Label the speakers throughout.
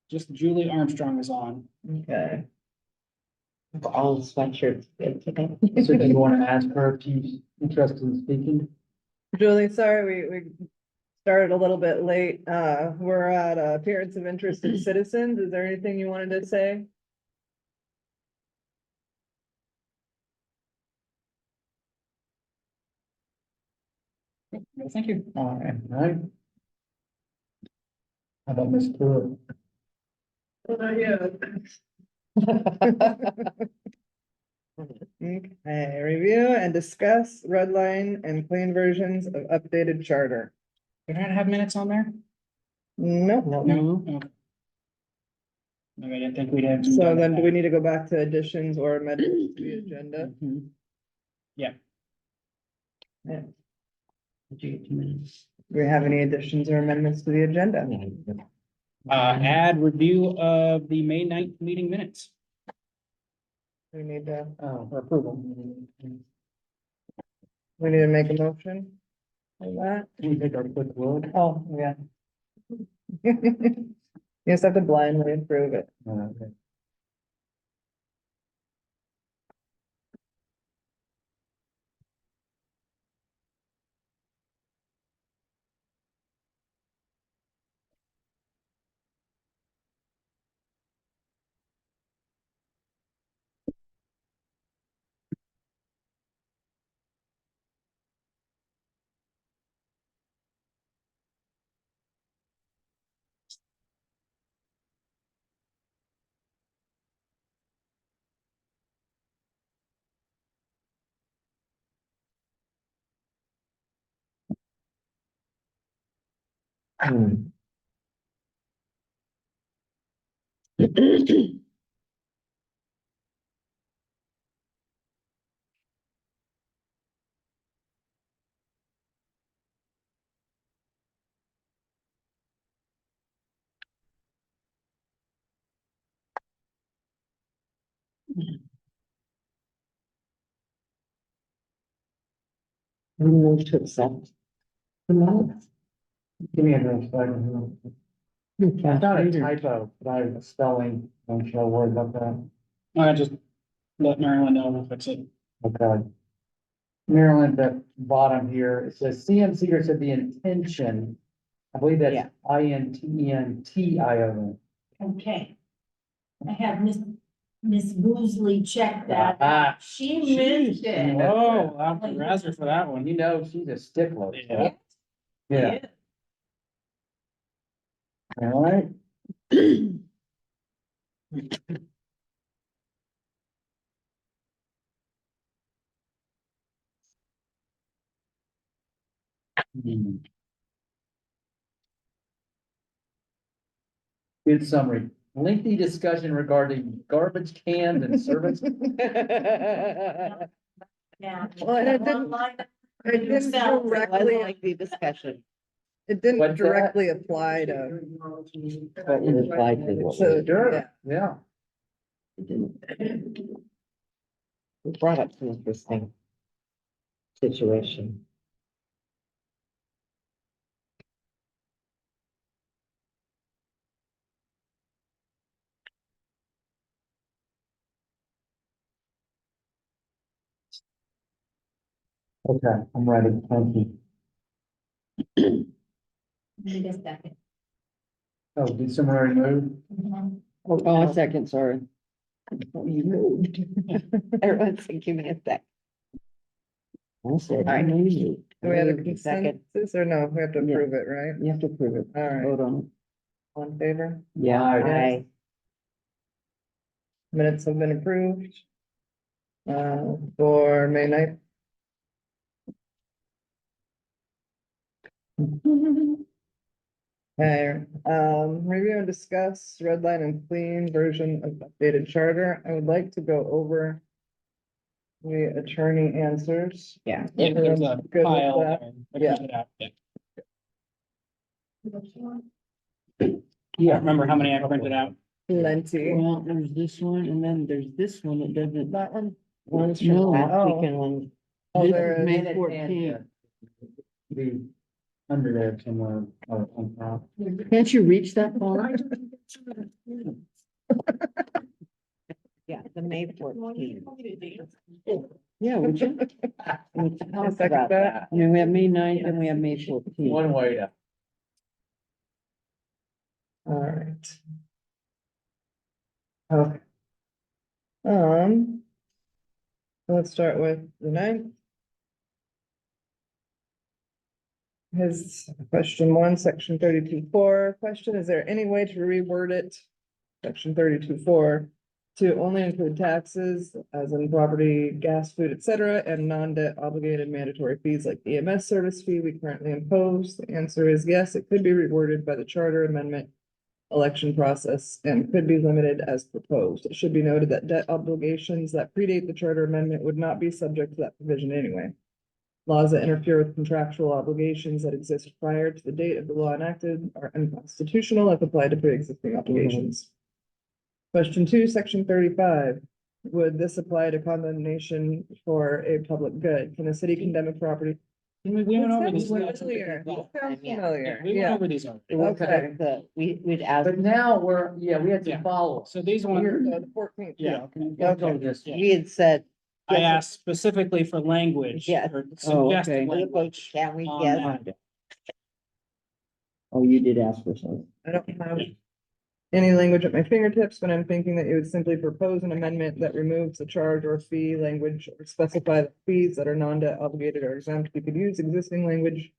Speaker 1: Just Julie Armstrong is on.
Speaker 2: Okay.
Speaker 3: All sweatshirts. Okay.
Speaker 4: So do you want to ask her if she's interested in speaking?
Speaker 2: Julie, sorry, we started a little bit late. We're at appearance of interested citizens. Is there anything you wanted to say?
Speaker 1: No, thank you.
Speaker 4: All right. How about Ms. Pruitt?
Speaker 2: Okay, review and discuss red line and clean versions of updated charter.
Speaker 1: Did I have minutes on there?
Speaker 2: Nope.
Speaker 1: No. Okay. No, I didn't think we'd have.
Speaker 2: So then do we need to go back to additions or amendments to the agenda?
Speaker 1: Mhm. Yeah.
Speaker 2: Yeah.
Speaker 3: Did you get 2 minutes?
Speaker 2: Do we have any additions or amendments to the agenda?
Speaker 1: Add review of the May 9th meeting minutes
Speaker 2: We need to,
Speaker 1: for approval.
Speaker 2: we need to make a motion on that.
Speaker 4: Can we take our quick vote?
Speaker 2: Oh, yeah. You just have to blindly approve it.
Speaker 4: Okay.
Speaker 3: We move to accept. The minutes.
Speaker 4: Give me a second. It's not a typo, but I was spelling, I'm sure worried about that.
Speaker 1: I just let Marilyn know we'll fix it.
Speaker 4: Okay. Maryland, at the bottom here, it says CM Seeger said the intention. I believe that's
Speaker 3: Yeah.
Speaker 4: INTENTION.
Speaker 5: Okay. I have Miss Boozley check that.
Speaker 4: Ah.
Speaker 5: She missed it.
Speaker 1: Whoa, I'll have to razz her for that one.
Speaker 4: You know, she's a stickler.
Speaker 1: Yeah.
Speaker 4: Yeah, all right. Good summary. Lengthy discussion regarding garbage cans and service.
Speaker 5: Yeah.
Speaker 2: Well, and it didn't, it didn't
Speaker 5: Yourself.
Speaker 2: directly,
Speaker 3: the discussion.
Speaker 2: it didn't
Speaker 4: What's that?
Speaker 2: directly apply to.
Speaker 3: But it applied to what
Speaker 2: So,
Speaker 3: we
Speaker 4: Sure, yeah.
Speaker 3: didn't. We brought up some interesting situation.
Speaker 4: Okay, I'm ready. Thank you.
Speaker 5: Need a second.
Speaker 4: Oh, did someone already move?
Speaker 3: Oh, a second, sorry. Oh, you moved. Everyone said, give me a sec. I said, I know you.
Speaker 2: Do we have a
Speaker 3: Moved, second.
Speaker 2: consensus or no? We have to
Speaker 3: Yeah.
Speaker 2: approve it, right?
Speaker 3: You have to approve it.
Speaker 2: All right.
Speaker 3: Vote on it.
Speaker 2: All in favor?
Speaker 3: Yeah.
Speaker 4: Aye.
Speaker 2: Minutes have been approved. For May 9th. Okay, review and discuss red line and clean version of updated charter. I would like to go over the attorney answers.
Speaker 3: Yeah.
Speaker 1: Yeah, there's a
Speaker 2: Everyone's good with
Speaker 1: pile
Speaker 2: that?
Speaker 1: there. I
Speaker 2: Yeah.
Speaker 1: printed out. Yeah, remember how many I printed out?
Speaker 2: Plenty.
Speaker 3: Well, there's this one and then there's this one that doesn't.
Speaker 2: That one?
Speaker 3: One's from
Speaker 2: No.
Speaker 3: last
Speaker 2: Oh.
Speaker 3: week and one.
Speaker 2: Oh,
Speaker 3: This
Speaker 2: there
Speaker 3: is
Speaker 2: is.
Speaker 3: May 14th.
Speaker 4: The, under there somewhere or on top.
Speaker 3: Can't you reach that far? Yeah, the May 14th. Yeah, would you? We can talk
Speaker 2: Second
Speaker 3: about
Speaker 2: that.
Speaker 3: that. I mean, we have May 9th and we have May 14th.
Speaker 4: One way to.
Speaker 2: All right. Okay. Let's start with the 9th. His question 1, section 32.4 question, is there any way to reword it? Section 32.4 to only include taxes as in property, gas, food, etc., and non-debt obligated mandatory fees like EMS service fee we currently impose? The answer is yes, it could be reworded by the charter amendment election process and could be limited as proposed. It should be noted that debt obligations that predate the charter amendment would not be subject to that provision anyway. Laws that interfere with contractual obligations that exist prior to the date of the law enacted are unconstitutional if applied to pre-existing obligations. Question 2, section 35. Would this apply to condemnation for a public good? Can a city condemn a property?
Speaker 1: We went over these.
Speaker 2: Sounds familiar. Sounds familiar.
Speaker 1: We went
Speaker 2: Yeah.
Speaker 1: over these already.
Speaker 2: Okay.
Speaker 3: We'd ask,
Speaker 4: But now we're, we had
Speaker 1: Yeah.
Speaker 4: some follow-up.
Speaker 1: So these
Speaker 2: So
Speaker 1: ones,
Speaker 2: the 14th.
Speaker 1: yeah,
Speaker 4: Let's go with this.
Speaker 3: we had said.
Speaker 1: I asked specifically for language.
Speaker 3: Yeah.
Speaker 1: or
Speaker 3: Oh,
Speaker 1: suggested
Speaker 3: okay.
Speaker 1: language
Speaker 3: Can we
Speaker 1: on
Speaker 3: get?
Speaker 1: that.
Speaker 3: Oh, you did ask for something.
Speaker 2: I don't have any language at my fingertips, but I'm thinking that you would simply propose an amendment that removes the charge or fee language or specify that fees that are non-debt obligated or exempt. You could use existing language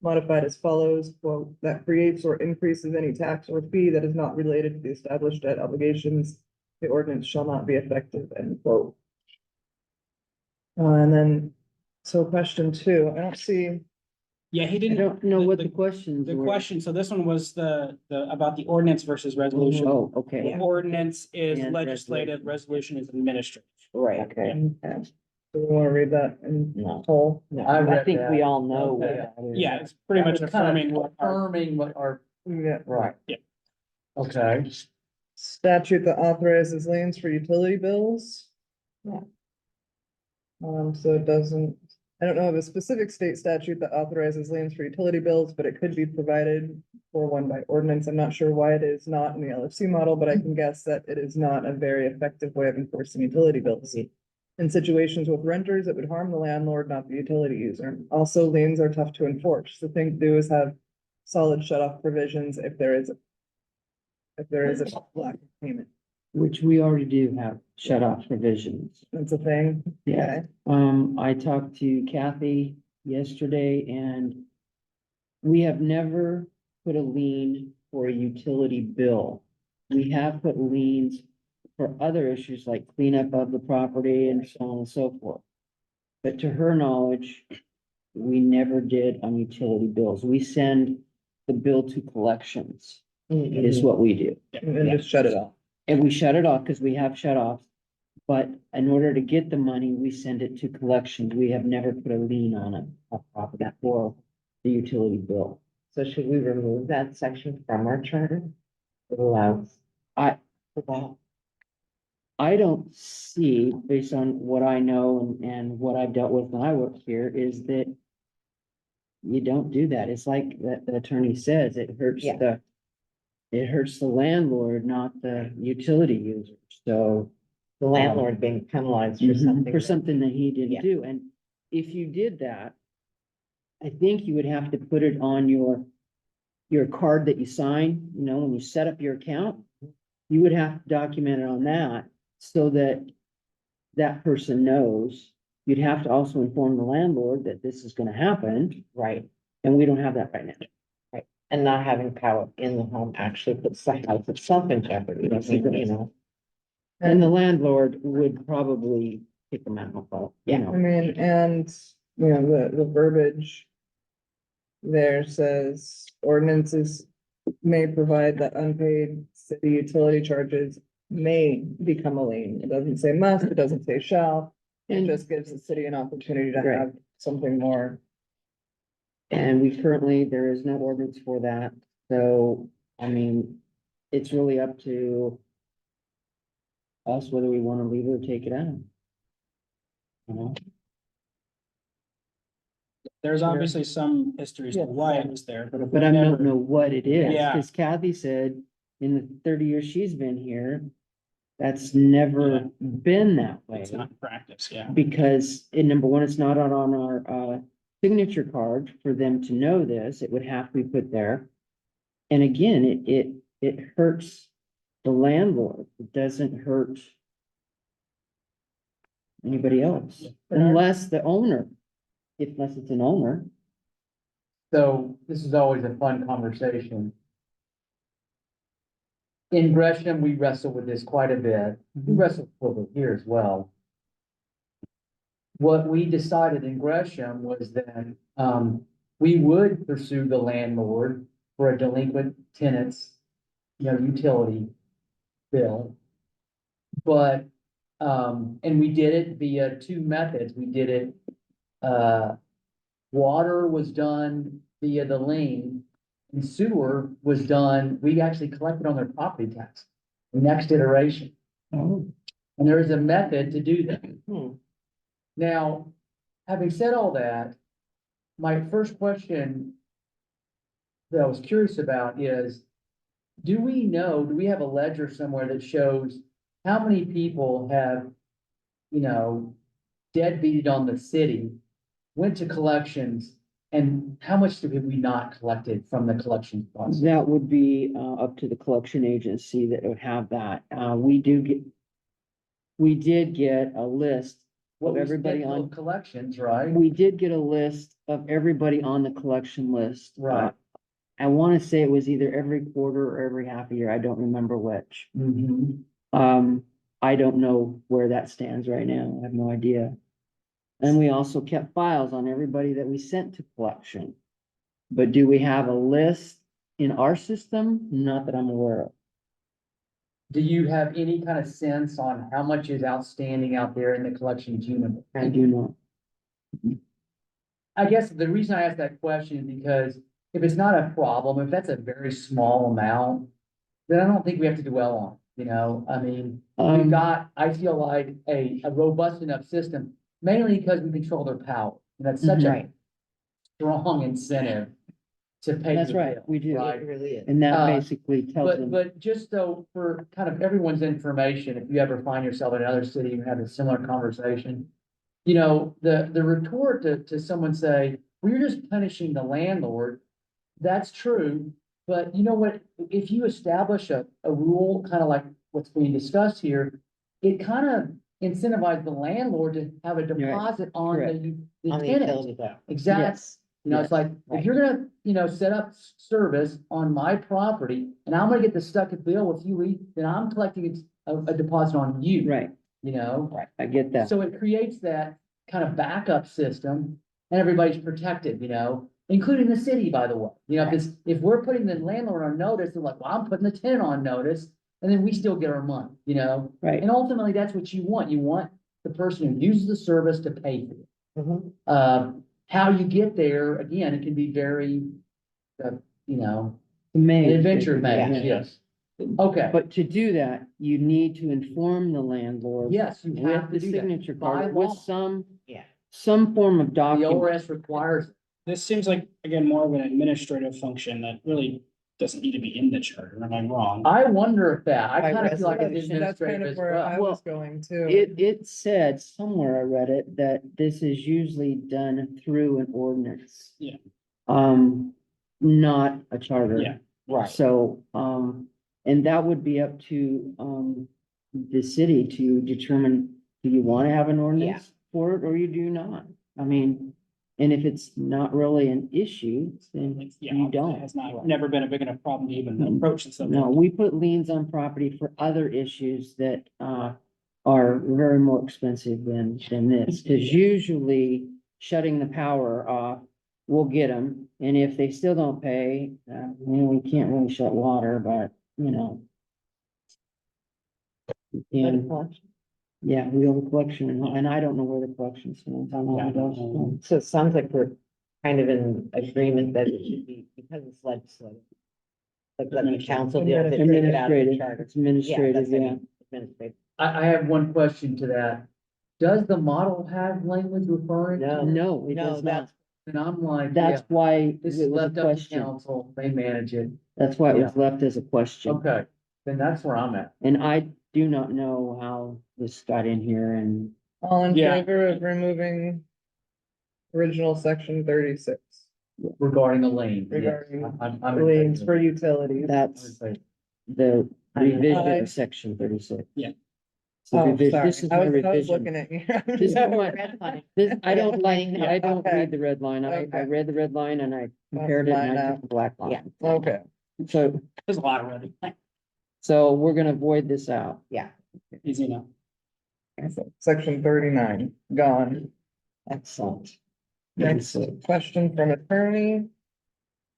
Speaker 2: modified as follows, quote, that creates or increases any tax or fee that is not related to the established debt obligations. The ordinance shall not be effective, end quote. And then, so question 2, I don't see,
Speaker 1: Yeah, he
Speaker 3: I
Speaker 1: didn't.
Speaker 3: don't know what the questions
Speaker 1: The
Speaker 3: were.
Speaker 1: question, so this one was about the ordinance versus resolution.
Speaker 3: Oh, okay,
Speaker 1: The ordinance is
Speaker 3: And
Speaker 1: legislative, resolution is administrative.
Speaker 3: right, okay.
Speaker 2: do we want to read that in
Speaker 3: No,
Speaker 2: whole?
Speaker 3: no,
Speaker 4: I
Speaker 3: I
Speaker 4: read
Speaker 3: think we
Speaker 4: that.
Speaker 3: all know what
Speaker 4: Okay.
Speaker 3: that is.
Speaker 1: Yeah, it's pretty much
Speaker 4: That was kind of
Speaker 1: affirming what our,
Speaker 4: Affirming what our,
Speaker 2: Yeah.
Speaker 3: Right.
Speaker 4: okay.
Speaker 2: Statute that authorizes liens for utility bills.
Speaker 3: Yeah.
Speaker 2: So it doesn't, I don't know of a specific state statute that authorizes liens for utility bills, but it could be provided for one by ordinance. I'm not sure why it is not in the LFC model, but I can guess that it is not a very effective way of enforcing utility bills. In situations with renters, it would harm the landlord, not the utility user. Also, liens are tough to enforce. The thing to do is have solid shut-off provisions if there is a lack of payment.
Speaker 3: Which we already do have shut off provisions.
Speaker 2: That's a thing.
Speaker 3: Yeah.
Speaker 2: Okay.
Speaker 3: I talked to Kathy yesterday and we have never put a lien for a utility bill. We have put liens for other issues like cleanup of the property and so on and so forth. But to her knowledge, we never did on utility bills. We send the bill to collections is what we do.
Speaker 2: And then just shut it off.
Speaker 3: And we shut it off because we have shut offs. But in order to get the money, we send it to collections. We have never put a lien on a property for the utility bill.
Speaker 6: So should we remove that section from our charter? It allows.
Speaker 3: I-
Speaker 6: For that.
Speaker 3: I don't see, based on what I know and what I've dealt with when I work here, is that you don't do that. It's like the attorney says, it hurts
Speaker 6: Yeah.
Speaker 3: it hurts the landlord, not the utility user. So
Speaker 6: The landlord being penalized for
Speaker 3: Mhm,
Speaker 6: something.
Speaker 3: for
Speaker 6: that-
Speaker 3: something that he didn't
Speaker 6: Yeah.
Speaker 3: do, and if you did that, I think you would have to put it on your card that you sign, you know, when you set up your account. You would have to document it on that so that that person knows. You'd have to also inform the landlord that this is gonna happen,
Speaker 6: Right,
Speaker 3: and we don't have that right now.
Speaker 6: and not having power in the home actually puts the house itself in jeopardy, doesn't it, you know?
Speaker 3: And the landlord would probably kick them out, but, you
Speaker 2: I
Speaker 3: know,
Speaker 2: mean, and, you know, the verbiage there says ordinances may provide that unpaid city utility charges may become a lien. It doesn't say must, it doesn't say shall. It
Speaker 3: And-
Speaker 2: just gives the city an opportunity to
Speaker 3: Right.
Speaker 2: have something more.
Speaker 3: and we currently, there is no ordinance for that, so, I mean, it's really up to us whether we wanna leave it or take it out. You know?
Speaker 1: There's obviously some histories to why it was there, but. if
Speaker 3: But I
Speaker 1: we
Speaker 3: don't
Speaker 1: never-
Speaker 3: know what it is,
Speaker 1: Yeah.
Speaker 3: because Kathy said in the 30 years she's been here, that's never been that way.
Speaker 1: It's not in practice, yeah.
Speaker 3: Because, number one, it's not on our, signature card for them to know this, it would have to be put there. And again, it hurts the landlord, it doesn't hurt anybody else, unless the owner, unless it's an owner.
Speaker 4: So this is always a fun conversation. In Gresham, we wrestle with this quite a bit. We wrestle with it here as well. What we decided in Gresham was that, we would pursue the landlord for a delinquent tenant's, utility bill. But, and we did it via two methods. We did it, water was done via the lien, and sewer was done, we actually collected on their property tax, the next iteration.
Speaker 3: Oh.
Speaker 4: And there is a method to do that.
Speaker 6: Hmm.
Speaker 4: Now, having said all that, my first question that I was curious about is, do we have a ledger somewhere that shows how many people have, deadbeated on the city, went to collections, and how much have we not collected from the collection process?
Speaker 3: That would be, up to the collection agency that would have that, we did get a list
Speaker 4: Well,
Speaker 3: of
Speaker 4: we
Speaker 3: everybody
Speaker 4: schedule
Speaker 3: on,
Speaker 4: collections, right?
Speaker 3: we did get a list of everybody on the collection list.
Speaker 4: Right.
Speaker 3: I wanna say it was either every quarter or every half a year, I don't remember which.
Speaker 4: Mhm.
Speaker 3: I don't know where that stands right now, I have no idea. And we also kept files on everybody that we sent to collection. But do we have a list in our system? Not that I'm aware of.
Speaker 4: Do you have any kind of sense on how much is outstanding out there in the collections unit?
Speaker 3: I do not.
Speaker 4: I guess the reason I asked that question is because if it's not a problem, if that's a very small amount, then I don't think we have to dwell on, I mean, we've got, I feel like a robust enough system, mainly because we control their power. And that's such a
Speaker 6: Right.
Speaker 4: strong incentive to pay
Speaker 3: That's
Speaker 4: the
Speaker 3: right,
Speaker 4: bill,
Speaker 3: we do.
Speaker 4: right?
Speaker 6: It really is.
Speaker 3: And that
Speaker 4: Uh,
Speaker 3: basically tells them.
Speaker 4: But just so for kind of everyone's information, if you ever find yourself in another city and have a similar conversation. The retort to someone say, well, you're just punishing the landlord. That's true, but you know what? If you establish a rule, kind of like what's being discussed here, it kind of incentivizes the landlord to have a deposit on the
Speaker 6: On the
Speaker 4: tenant.
Speaker 6: utility bill.
Speaker 4: Exactly.
Speaker 3: Yes,
Speaker 4: It's like, if
Speaker 6: right.
Speaker 4: you're gonna, set up service on my property and I'm gonna get the stuck bill if you leave, then I'm collecting a deposit on you.
Speaker 3: right, I get that.
Speaker 4: So it creates that kind of backup system and everybody's protected, including the city, by the way. If we're putting the landlord on notice, they're like, well, I'm putting the tenant on notice, and then we still get our money,
Speaker 3: Right,
Speaker 4: And ultimately, that's what you want. You want the person who uses the service to pay for it.
Speaker 6: Mhm.
Speaker 4: How you get there, again, it can be very, an
Speaker 3: May.
Speaker 4: adventure
Speaker 3: Yeah.
Speaker 4: maze, yes. Okay,
Speaker 3: But to do that, you need to inform the landlord.
Speaker 4: yes, you have
Speaker 3: With
Speaker 4: to
Speaker 3: the
Speaker 4: do that.
Speaker 3: signature
Speaker 4: By
Speaker 3: card,
Speaker 4: law.
Speaker 3: with some,
Speaker 6: Yeah.
Speaker 3: some form of
Speaker 4: The
Speaker 3: document.
Speaker 4: ORS requires, it.
Speaker 1: This seems like, again, more of an administrative function that really doesn't need to be in the charter, am I wrong?
Speaker 4: I wonder if I
Speaker 6: By
Speaker 4: kind of feel like it's
Speaker 6: resolution.
Speaker 2: That's kind
Speaker 4: administrative
Speaker 2: of
Speaker 4: as
Speaker 2: where I
Speaker 4: well.
Speaker 2: was going too.
Speaker 3: It said, somewhere I read it, that this is usually done through an ordinance.
Speaker 1: Yeah.
Speaker 3: Not a charter.
Speaker 1: Yeah.
Speaker 6: Right.
Speaker 3: So, and that would be up to, the city to determine, do you want to have an ordinance for it or you do not? I mean, and if it's not really an issue, then
Speaker 1: Yeah,
Speaker 3: you
Speaker 1: it
Speaker 3: don't.
Speaker 1: has not, never been a big enough problem to even approach this.
Speaker 3: No, we put liens on property for other issues that, are very more expensive than this. Cause usually shutting the power off, we'll get them. And if they still don't pay, we can't really shut water, but, and, yeah, we have a collection and I don't know where the collection stands. I don't know how it goes.
Speaker 6: So it sounds like we're kind of in agreement that it should be, because it's legislative. Like let the council deal with it, take it out of the
Speaker 3: Administrative,
Speaker 6: charter.
Speaker 3: it's administrative,
Speaker 6: that's what I
Speaker 3: yeah.
Speaker 6: mean, Administrative.
Speaker 4: I have one question to that. Does the model have language referring?
Speaker 6: No.
Speaker 3: No, it
Speaker 6: No,
Speaker 3: does not.
Speaker 4: And I'm like,
Speaker 3: That's
Speaker 4: yeah,
Speaker 3: why
Speaker 4: this
Speaker 3: it
Speaker 4: is
Speaker 3: was a
Speaker 4: left up to
Speaker 3: question.
Speaker 4: council, they manage it.
Speaker 3: That's why it was left as a question.
Speaker 4: Okay, then that's where I'm at.
Speaker 3: And I do not know how this got in here and
Speaker 2: All in
Speaker 1: Yeah.
Speaker 2: favor of removing original section 36,
Speaker 4: Regarding the lane. yes.
Speaker 2: Regarding
Speaker 4: I'm in
Speaker 2: liens
Speaker 4: favor.
Speaker 2: for utilities?
Speaker 3: that's
Speaker 4: I'm in favor.
Speaker 3: the revision
Speaker 2: Aye.
Speaker 3: of section 36.
Speaker 1: Yeah.
Speaker 3: So
Speaker 2: Oh,
Speaker 3: revision,
Speaker 2: sorry,
Speaker 3: this is
Speaker 2: I
Speaker 3: my
Speaker 2: was
Speaker 3: revision.
Speaker 2: looking at you.
Speaker 3: This is my,
Speaker 6: Red line.
Speaker 3: this, I don't like,
Speaker 1: Yeah.
Speaker 3: I don't
Speaker 2: Okay.
Speaker 3: read the red line. I
Speaker 2: Okay.
Speaker 3: read the red line and I compared it and
Speaker 2: mine
Speaker 3: I
Speaker 2: now.
Speaker 3: took the black
Speaker 6: Yeah.
Speaker 3: line.
Speaker 2: Okay,
Speaker 3: So,
Speaker 1: There's a lot of red.
Speaker 3: so we're gonna void this out.
Speaker 1: Easy enough.
Speaker 2: so section 39, gone.
Speaker 3: Excellent.
Speaker 2: Next question from attorney.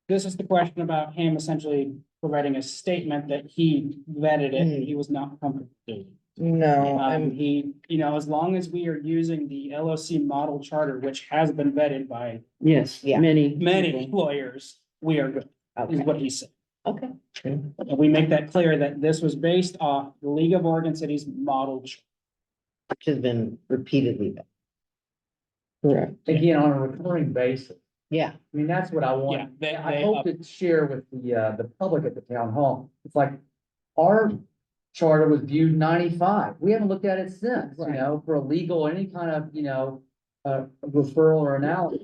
Speaker 1: This is the question about him essentially providing a statement that he vetted it and he was not comfortable doing.
Speaker 2: No,
Speaker 1: He, as long as we are using the LOC model charter, which has been vetted by
Speaker 3: Yes,
Speaker 6: Yeah.
Speaker 3: many.
Speaker 1: many lawyers, we are good, is
Speaker 6: Okay,
Speaker 1: what he said.
Speaker 6: okay.
Speaker 1: And we make that clear that this was based off the League of Oregon Cities model.
Speaker 6: Which has been repeatedly done.
Speaker 3: Correct.
Speaker 4: Again, on a recurring basis.
Speaker 6: Yeah,
Speaker 4: I mean, that's what I
Speaker 1: Yeah,
Speaker 4: want.
Speaker 1: they
Speaker 4: I hope to share with the public at the town hall. It's like, our charter was viewed 95. We haven't looked at it since,
Speaker 2: Right.
Speaker 4: for a legal, any kind of, referral or analysis.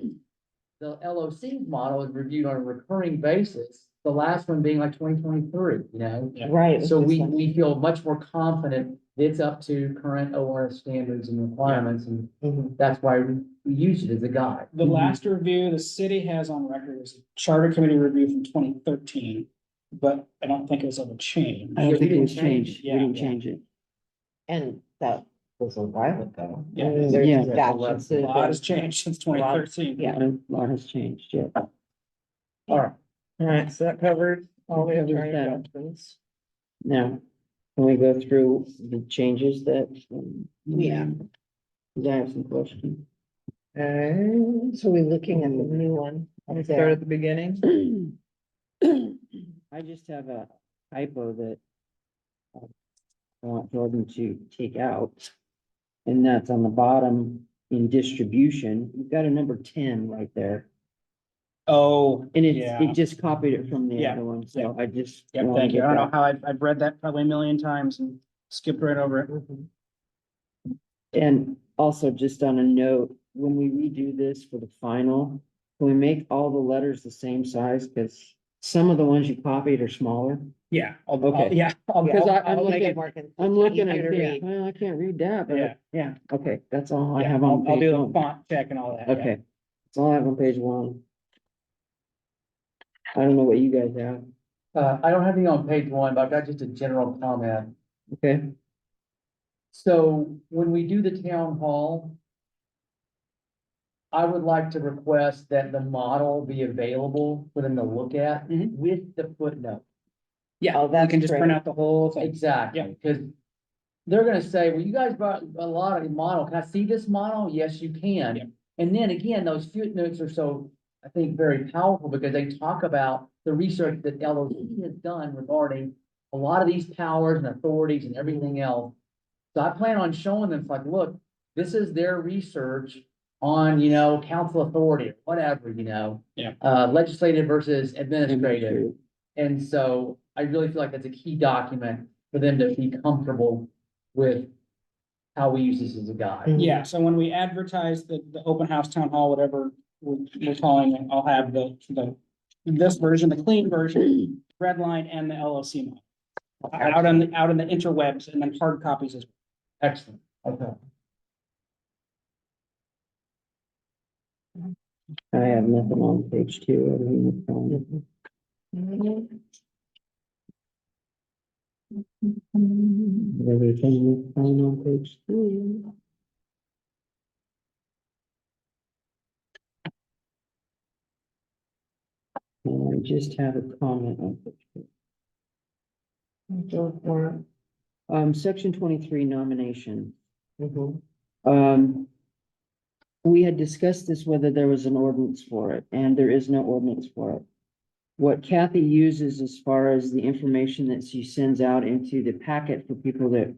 Speaker 4: The LOC model is reviewed on a recurring basis, the last one being like 2023,
Speaker 1: Yeah.
Speaker 6: right.
Speaker 4: So we feel much more confident it's up to current ORS standards and requirements, and
Speaker 6: Mhm.
Speaker 4: that's why we use it as a guide.
Speaker 1: The last review the city has on record is a charter committee review from 2013, but I don't think it was ever changed.
Speaker 3: I
Speaker 4: Yeah,
Speaker 3: don't
Speaker 4: we
Speaker 3: think it
Speaker 4: didn't
Speaker 3: was
Speaker 4: change
Speaker 3: changed.
Speaker 1: it.
Speaker 3: We didn't
Speaker 6: Yeah.
Speaker 3: change it.
Speaker 6: And that was a while ago.
Speaker 1: Yeah.
Speaker 6: And
Speaker 3: Yeah.
Speaker 6: There's statutes.
Speaker 1: A lot has changed since 2013.
Speaker 6: Yeah.
Speaker 3: A lot has changed, yeah.
Speaker 4: All right.
Speaker 2: all right, so that covered all the
Speaker 3: That covers
Speaker 2: attorney
Speaker 3: that.
Speaker 2: questions.
Speaker 3: Now, can we go through the changes that?
Speaker 6: Yeah.
Speaker 3: 'Cause I have some questions.
Speaker 2: Okay,
Speaker 6: So we're looking at the new one.
Speaker 2: let's start at the beginning.
Speaker 3: I just have a typo that I want Jordan to take out. And that's on the bottom in distribution. You've got a number 10 right there.
Speaker 1: Oh,
Speaker 3: And
Speaker 1: yeah.
Speaker 3: it just copied it from the
Speaker 1: Yeah,
Speaker 3: other one, so I just.
Speaker 1: Yeah,
Speaker 3: wanted
Speaker 1: thank
Speaker 3: to
Speaker 1: you. I
Speaker 3: get
Speaker 1: don't know
Speaker 3: that.
Speaker 1: how I've read that probably a million times and skipped right over it.
Speaker 3: And also just on a note, when we redo this for the final, can we make all the letters the same size? Because some of the ones you copied are smaller.
Speaker 1: Yeah.
Speaker 3: Okay.
Speaker 1: Yeah.
Speaker 3: Because I'm
Speaker 6: I'll make
Speaker 3: looking,
Speaker 6: it more con-
Speaker 3: I'm looking
Speaker 6: easier
Speaker 3: and
Speaker 6: to
Speaker 3: thinking,
Speaker 6: read.
Speaker 3: well, I can't read that,
Speaker 1: Yeah.
Speaker 3: but yeah, okay, that's all I
Speaker 1: Yeah,
Speaker 3: have on
Speaker 1: I'll
Speaker 3: page
Speaker 1: do the
Speaker 3: one.
Speaker 1: font check and all that. yeah.
Speaker 3: Okay, that's all I have on page one. I don't know what you guys have,
Speaker 4: I don't have any on page one, but I've got just a general comment.
Speaker 3: okay?
Speaker 4: So when we do the town hall, I would like to request that the model be available for them to look at
Speaker 1: Mhm.
Speaker 4: with the footnote.
Speaker 1: Yeah,
Speaker 6: Oh,
Speaker 1: you
Speaker 6: that's
Speaker 1: can just print
Speaker 6: great.
Speaker 1: out the whole thing.
Speaker 4: Exactly,
Speaker 1: Yeah.
Speaker 4: because they're gonna say, well, you guys brought a lot of model. Can I see this model? Yes, you
Speaker 1: Yeah.
Speaker 4: can. And then again, those footnotes are so, I think, very powerful because they talk about the research that LOC has done regarding a lot of these powers and authorities and everything else. So I plan on showing them, it's like, look, this is their research on, council authority, whatever,
Speaker 1: Yeah.
Speaker 4: Legislative versus administrative. And so I really feel like that's a key document for them to be comfortable with how we use this as a guide.
Speaker 1: Yeah, so when we advertise the open house town hall, whatever we're calling it, I'll have this version, the clean version, red line and the LOC model. Out in the interwebs and then hard copies as well.
Speaker 4: Excellent, okay.
Speaker 3: I have nothing on page two. I don't know. Everything is fine on page three. And I just have a comment on page three. Section 23 nomination. We had discussed this, whether there was an ordinance for it, and there is no ordinance for it. What Kathy uses as far as the information that she sends out into the packet for people that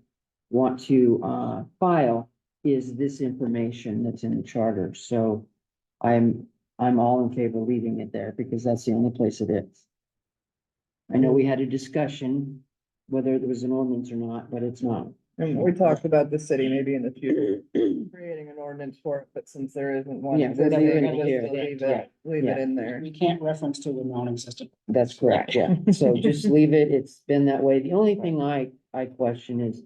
Speaker 3: want to file is this information that's in the charter. So I I'm all in favor of leaving it there because that's the only place it is. I know we had a discussion whether there was an ordinance or not, but it's not.
Speaker 2: And we talked about the city maybe in the future creating an ordinance for it, but since there isn't one.
Speaker 3: Yeah, we're
Speaker 2: existing,
Speaker 3: leaving
Speaker 2: we'll
Speaker 3: it here.
Speaker 2: just Leave
Speaker 3: Yeah.
Speaker 2: it, leave it in there.
Speaker 1: We can't reference to a non-existent.
Speaker 3: That's correct, yeah. So just leave it. It's been that way. The only thing I question is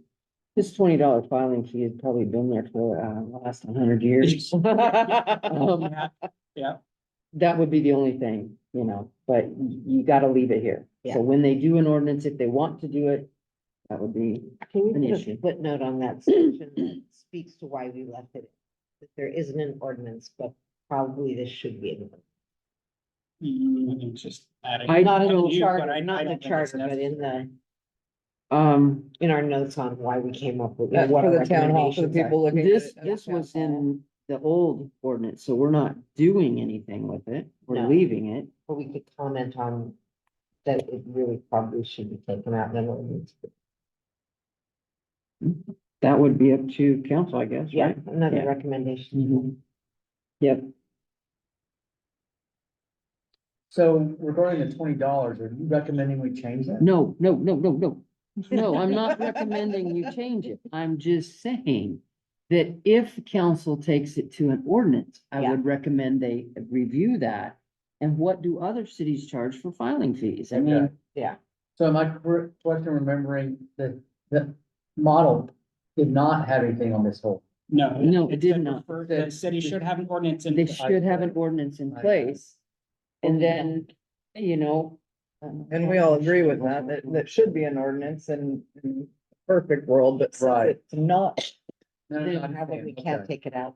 Speaker 3: this $20 filing fee has probably been there for the last 100 years.
Speaker 1: Yeah, yeah.
Speaker 3: That would be the only thing, but you gotta leave it here.
Speaker 6: Yeah.
Speaker 3: So when they do an ordinance, if they want to do it, that would be,
Speaker 6: Can
Speaker 3: An
Speaker 6: you put
Speaker 3: issue.
Speaker 6: a footnote on that section that speaks to why we left it? That there isn't an ordinance, but probably this should be. in
Speaker 1: It's just adding.
Speaker 3: I
Speaker 6: Not in
Speaker 1: You,
Speaker 6: the
Speaker 1: but
Speaker 6: charter,
Speaker 1: I
Speaker 6: not in the
Speaker 1: don't think it's
Speaker 6: charter, but in the,
Speaker 3: um,
Speaker 6: in our notes on why we came up with.
Speaker 2: That's
Speaker 6: what
Speaker 2: for
Speaker 6: our
Speaker 2: the town hall, for the
Speaker 6: recommendations are.
Speaker 2: people looking. at
Speaker 3: this,
Speaker 2: it at
Speaker 3: this
Speaker 2: town
Speaker 3: was
Speaker 2: hall.
Speaker 3: in the old ordinance, so we're not doing anything with it. We're
Speaker 6: No.
Speaker 3: leaving it.
Speaker 6: But we could comment on that it really probably should be taken out in ordinance.
Speaker 3: That would be up to council, I guess,
Speaker 6: Yeah,
Speaker 3: right?
Speaker 6: another
Speaker 3: Yeah.
Speaker 6: recommendation.
Speaker 3: Mhm. Yep.
Speaker 4: So regarding the $20, are you recommending we change that?
Speaker 3: No, no, no, no, no. No, I'm not recommending you change it. I'm just saying that if council takes it to an ordinance, I
Speaker 6: Yeah.
Speaker 3: would recommend they review that. And what do other cities charge for filing fees? I mean,
Speaker 4: Okay.
Speaker 6: Yeah,
Speaker 4: So am I correct in remembering that the model did not have anything on this whole?
Speaker 3: No, it did not.
Speaker 1: The city should have an ordinance in.
Speaker 3: they should have an ordinance in
Speaker 4: I-
Speaker 3: place. And then, you know.
Speaker 2: And we all agree with that, that should be an ordinance in perfect world, but since
Speaker 4: Right.
Speaker 2: it's not.
Speaker 4: No, no, no, I
Speaker 6: how about we
Speaker 4: understand.
Speaker 6: can't
Speaker 4: Okay.
Speaker 6: take it out?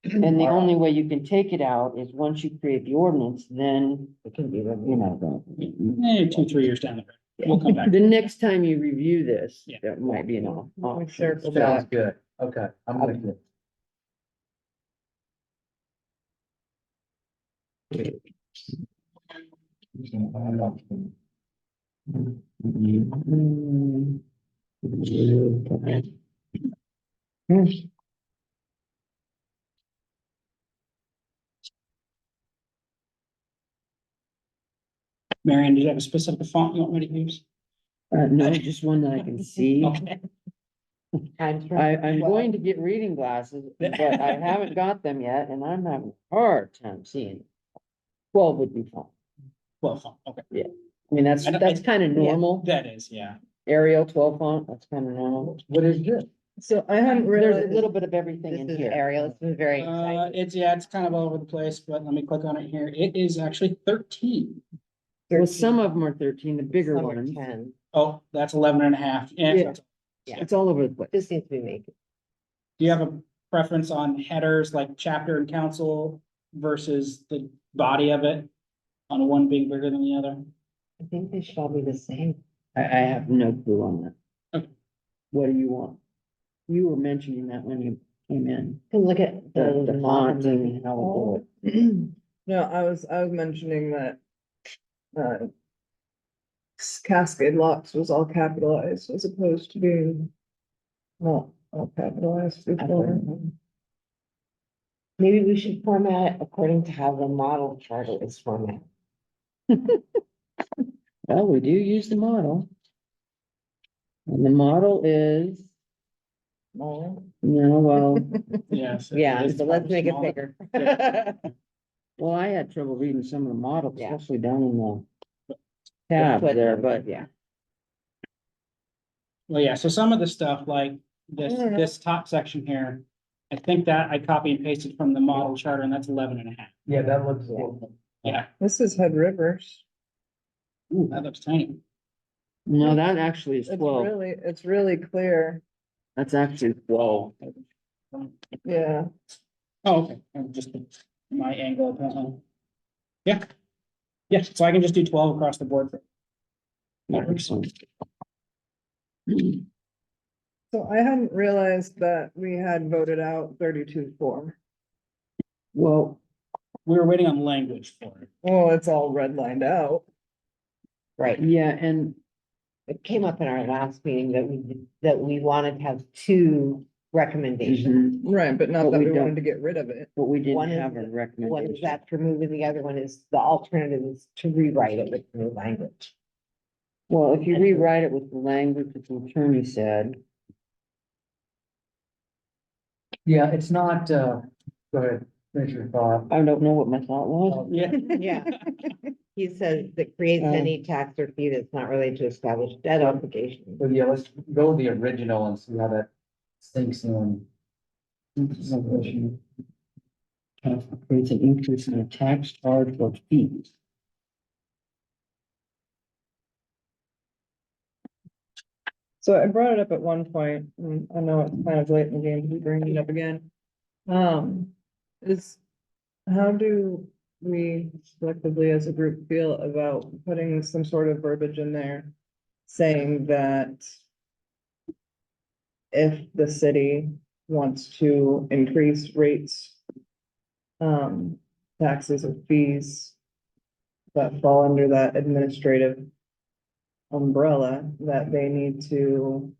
Speaker 3: And the
Speaker 4: All right.
Speaker 3: only way you can take it out is once you create the ordinance, then,
Speaker 6: It can be
Speaker 3: you
Speaker 6: removed.
Speaker 3: know,
Speaker 1: 2-3 years down the road. We'll come back.
Speaker 3: the next time you review this,
Speaker 1: Yeah.
Speaker 3: that might be an
Speaker 2: We
Speaker 3: option.
Speaker 2: circle
Speaker 4: Sounds
Speaker 2: back.
Speaker 4: good. Okay, I'm with you.
Speaker 1: Marion, do you have a specific font you want me to use?
Speaker 3: No, just one that I can see.
Speaker 1: Okay.
Speaker 6: Times from
Speaker 3: I'm
Speaker 6: 12.
Speaker 3: going to get reading glasses, but I haven't got them yet, and I'm having a hard time seeing. 12 would be fine.
Speaker 1: Well, font, okay.
Speaker 3: I mean, that's kind of normal.
Speaker 1: That is, yeah.
Speaker 3: Arial 12 font, that's kind of normal.
Speaker 4: What is this?
Speaker 2: So I hadn't
Speaker 3: There's a
Speaker 2: realized,
Speaker 3: little bit of everything
Speaker 6: This
Speaker 3: in
Speaker 6: is
Speaker 3: here.
Speaker 6: Ariel, it's been very exciting.
Speaker 1: It's kind of all over the place, but let me click on it here. It is actually 13.
Speaker 3: Well, some of them are 13, the bigger
Speaker 6: Some are
Speaker 3: ones.
Speaker 6: 10.
Speaker 1: Oh, that's 11.5. Yeah.
Speaker 3: Yeah.
Speaker 6: Yeah.
Speaker 3: It's all over the place.
Speaker 6: This seems to be making.
Speaker 1: Do you have a preference on headers like chapter and council versus the body of it? On one being bigger than the other?
Speaker 6: I think they should all be the same.
Speaker 3: I have no clue on that.
Speaker 1: Okay.
Speaker 3: What do you want? You were mentioning that when you came in.
Speaker 6: You can look at
Speaker 3: The
Speaker 6: the
Speaker 3: font
Speaker 6: modern.
Speaker 3: and how we'll do it.
Speaker 2: no, I was mentioning that. Cascade locks was all capitalized as opposed to being. Not all capitalized before.
Speaker 6: Maybe we should format it according to how the model charter is formatted.
Speaker 3: Well, we do use the model. And the model is,
Speaker 2: Smaller.
Speaker 3: well,
Speaker 1: Yes.
Speaker 6: Yeah, so let's make it bigger.
Speaker 3: well, I had trouble reading some of the models,
Speaker 6: Yeah.
Speaker 3: especially down in the tab there, but
Speaker 6: Yeah.
Speaker 1: Well, yeah, so some of the stuff like this,
Speaker 2: I don't know.
Speaker 1: this top section here, I think that I copy and pasted from the model charter and that's 11.5.
Speaker 4: Yeah, that looks.
Speaker 1: Yeah.
Speaker 2: This is Head Rivers.
Speaker 1: Ooh, that looks tiny.
Speaker 3: no, that actually is 12.
Speaker 2: It's really clear.
Speaker 3: That's actually 12.
Speaker 2: Yeah.
Speaker 1: Oh, okay. Just my angle. Yeah. Yeah, so I can just do 12 across the board. That works.
Speaker 2: So I hadn't realized that we had voted out 32-4.
Speaker 3: Well,
Speaker 1: We were waiting on language for it.
Speaker 2: Well, it's all redlined out.
Speaker 6: Right.
Speaker 3: yeah, and
Speaker 6: It came up in our last meeting that we wanted to have two recommendation.
Speaker 2: Right, but not
Speaker 3: But
Speaker 2: that
Speaker 3: we
Speaker 2: we
Speaker 3: don't-
Speaker 2: wanted to get rid of it.
Speaker 3: But we didn't
Speaker 6: One is
Speaker 3: have a
Speaker 6: One is
Speaker 3: recommendation.
Speaker 6: that for moving, the other one is the alternative is to rewrite it with new language.
Speaker 3: Well, if you rewrite it with the language that the attorney said,
Speaker 4: Yeah, it's not, go ahead, finish your thought.
Speaker 3: I don't know what my thought was.
Speaker 1: Yeah.
Speaker 6: Yeah. He says that creates any tax or fee that's not related to established debt obligation.
Speaker 4: But yeah, let's go with the original and see how that sinks in.
Speaker 3: Creates an increase in the tax charge or fees.
Speaker 2: So I brought it up at one point, and I know it's kind of late in the game to be bringing it up again. Is, how do we collectively as a group feel about putting some sort of verbiage in there? Saying that if the city wants to increase rates, taxes or fees that fall under that administrative umbrella, that they need to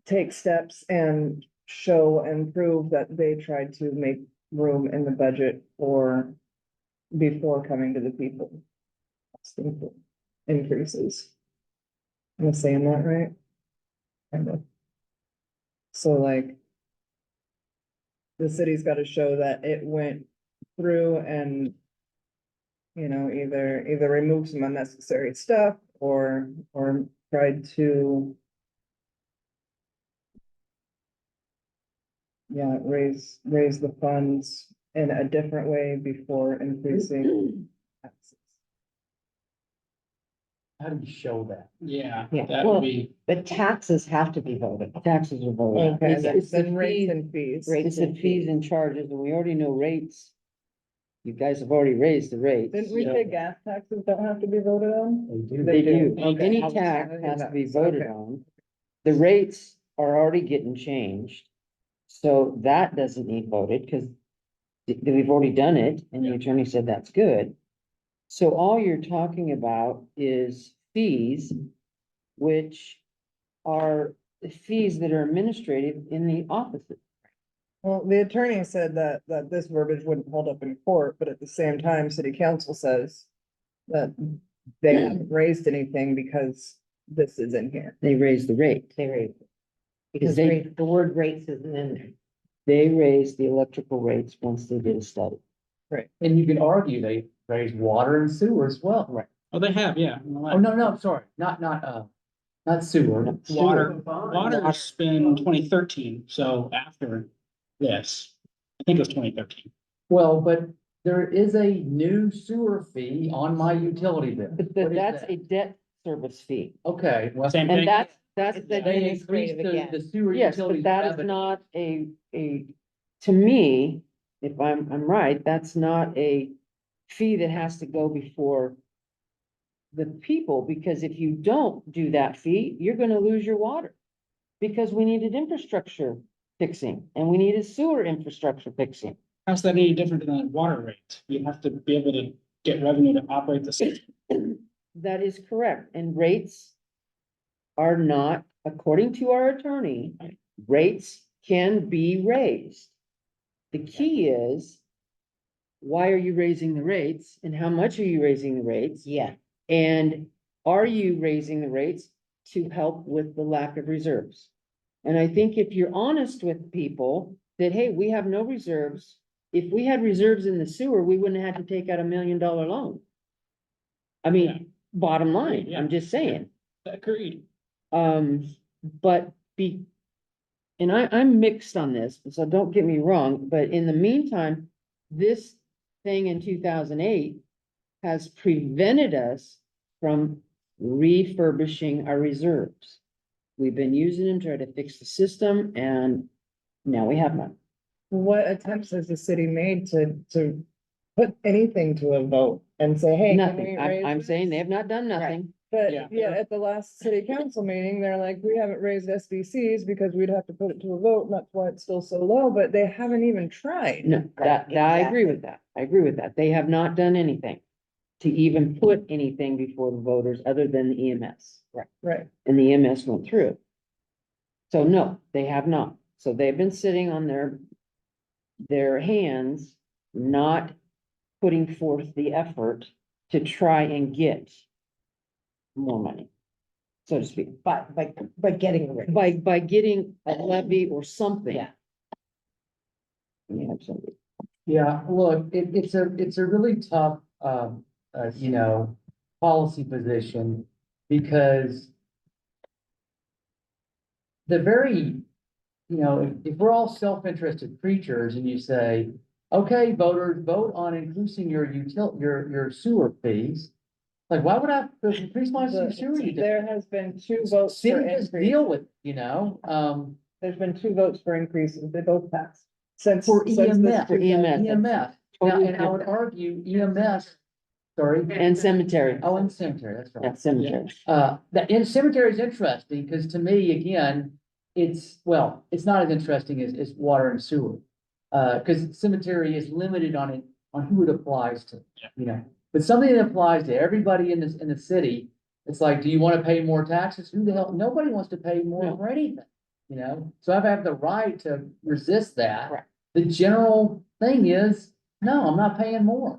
Speaker 2: take steps and show and prove that they tried to make room in the budget or before coming to the people. asking for increases. Am I saying that right? Kind of. So like, the city's got to show that it went through and, you know, either remove some unnecessary stuff or tried to, yeah, raise the funds in a different way before increasing taxes.
Speaker 4: How do you show that?
Speaker 1: Yeah,
Speaker 6: Yeah,
Speaker 1: that
Speaker 6: well-
Speaker 1: would be,
Speaker 6: But taxes have to be voted.
Speaker 3: Taxes are voted.
Speaker 2: Okay,
Speaker 3: It's the
Speaker 2: then rates
Speaker 3: fees,
Speaker 2: and fees.
Speaker 6: Rates
Speaker 3: it's the
Speaker 6: and
Speaker 3: fees
Speaker 6: fees.
Speaker 3: and charges, and we already know rates. You guys have already raised the rates.
Speaker 2: Didn't we
Speaker 3: so
Speaker 2: say gas taxes don't have to be voted on?
Speaker 4: They do.
Speaker 3: They do.
Speaker 2: Okay.
Speaker 3: Any
Speaker 2: I was-
Speaker 3: tax
Speaker 2: I knew
Speaker 3: has to
Speaker 2: that.
Speaker 3: be voted
Speaker 2: Okay.
Speaker 3: on. The rates are already getting changed. So that doesn't need voted because we've already done it and the attorney said that's good. So all you're talking about is fees, which are the fees that are administrative in the offices.
Speaker 2: Well, the attorney said that this verbiage wouldn't hold up in court, but at the same time, city council says that they haven't raised anything because this is in here.
Speaker 3: They raise the rate.
Speaker 6: They raise it. Because
Speaker 3: they-
Speaker 6: the word rates isn't in there.
Speaker 3: They raise the electrical rates once they did a study.
Speaker 4: And you can argue they raise water and sewer as well. Right.
Speaker 1: oh, they have, yeah.
Speaker 4: Oh, no, sorry, not sewer.
Speaker 1: Water's been 2013, so after this, I think it was 2013.
Speaker 4: Well, but there is a new sewer fee on my utility bill.
Speaker 3: But
Speaker 4: What is
Speaker 3: that's
Speaker 4: that?
Speaker 3: a debt service fee.
Speaker 4: Okay, well.
Speaker 1: Same thing.
Speaker 3: And that's
Speaker 6: It's
Speaker 3: the.
Speaker 6: a-
Speaker 4: They increased
Speaker 6: Administrative
Speaker 4: the sewer
Speaker 3: Yes,
Speaker 4: utility.
Speaker 3: but that is
Speaker 4: revenue.
Speaker 3: not to me, if I'm right, that's not a fee that has to go before the people, because if you don't do that fee, you're gonna lose your water. Because we needed infrastructure fixing and we needed sewer infrastructure fixing.
Speaker 1: How's that any different than a water rate? You have to be able to get revenue to operate the system.
Speaker 3: That is correct, and rates are not, according to our attorney, rates can be raised. The key is, why are you raising the rates and how much are you raising the rates?
Speaker 6: Yeah,
Speaker 3: And are you raising the rates to help with the lack of reserves? And I think if you're honest with people that, hey, we have no reserves. If we had reserves in the sewer, we wouldn't have had to take out $1 million loan. I
Speaker 1: Yeah.
Speaker 3: mean, bottom line,
Speaker 1: Yeah.
Speaker 3: I'm just saying.
Speaker 1: Agreed.
Speaker 3: But and I'm mixed on this, so don't get me wrong, but in the meantime, this thing in 2008 has prevented us from refurbishing our reserves. We've been using them to try to fix the system and now we have none.
Speaker 2: What attempts has the city made to put anything to a vote and say, hey? can we
Speaker 3: Nothing.
Speaker 2: raise
Speaker 3: I'm
Speaker 2: this?
Speaker 3: saying they have not done nothing.
Speaker 2: But
Speaker 1: Yeah.
Speaker 2: yeah, at the last city council meeting, they're like, we haven't raised SDCs because we'd have to put it to a vote, and that's why it's still so low, but they haven't even tried.
Speaker 3: No, that I agree with that. I agree with that. They have not done anything to even put anything before the voters other than the EMS.
Speaker 2: Right,
Speaker 3: And the EMS went through. So no, they have not. So they've been sitting on their hands, not putting forth the effort to try and get more money, so to speak,
Speaker 6: By getting rid.
Speaker 3: by getting a levy or something.
Speaker 6: Yeah.
Speaker 3: Yeah, absolutely.
Speaker 4: Yeah, look, it's a really tough, policy position because the very, if we're all self-interested creatures and you say, okay, voters, vote on increasing your sewer fees. Like, why would I increase my sewer utility?
Speaker 2: There has been 2 votes for
Speaker 4: City just
Speaker 2: increase.
Speaker 4: deal with,
Speaker 2: There's been 2 votes for increases. They both passed. Since.
Speaker 4: for
Speaker 2: since this
Speaker 4: EMS,
Speaker 3: For EMS.
Speaker 4: EMS. Now,
Speaker 3: Totally
Speaker 4: and I would argue EMS, sorry,
Speaker 3: And cemetery,
Speaker 4: oh, and cemetery, that's right.
Speaker 3: yeah, cemetery.
Speaker 4: That in cemetery is interesting, because to me, again, it's not as interesting as water and sewer. Because cemetery is limited on who it applies to, but something that applies to everybody in the city, it's like, do you want to pay more taxes? Who the hell, nobody wants to pay more
Speaker 3: No.
Speaker 4: for anything, So I have the right to resist that.
Speaker 3: Right.
Speaker 4: The general thing is, no, I'm not paying more.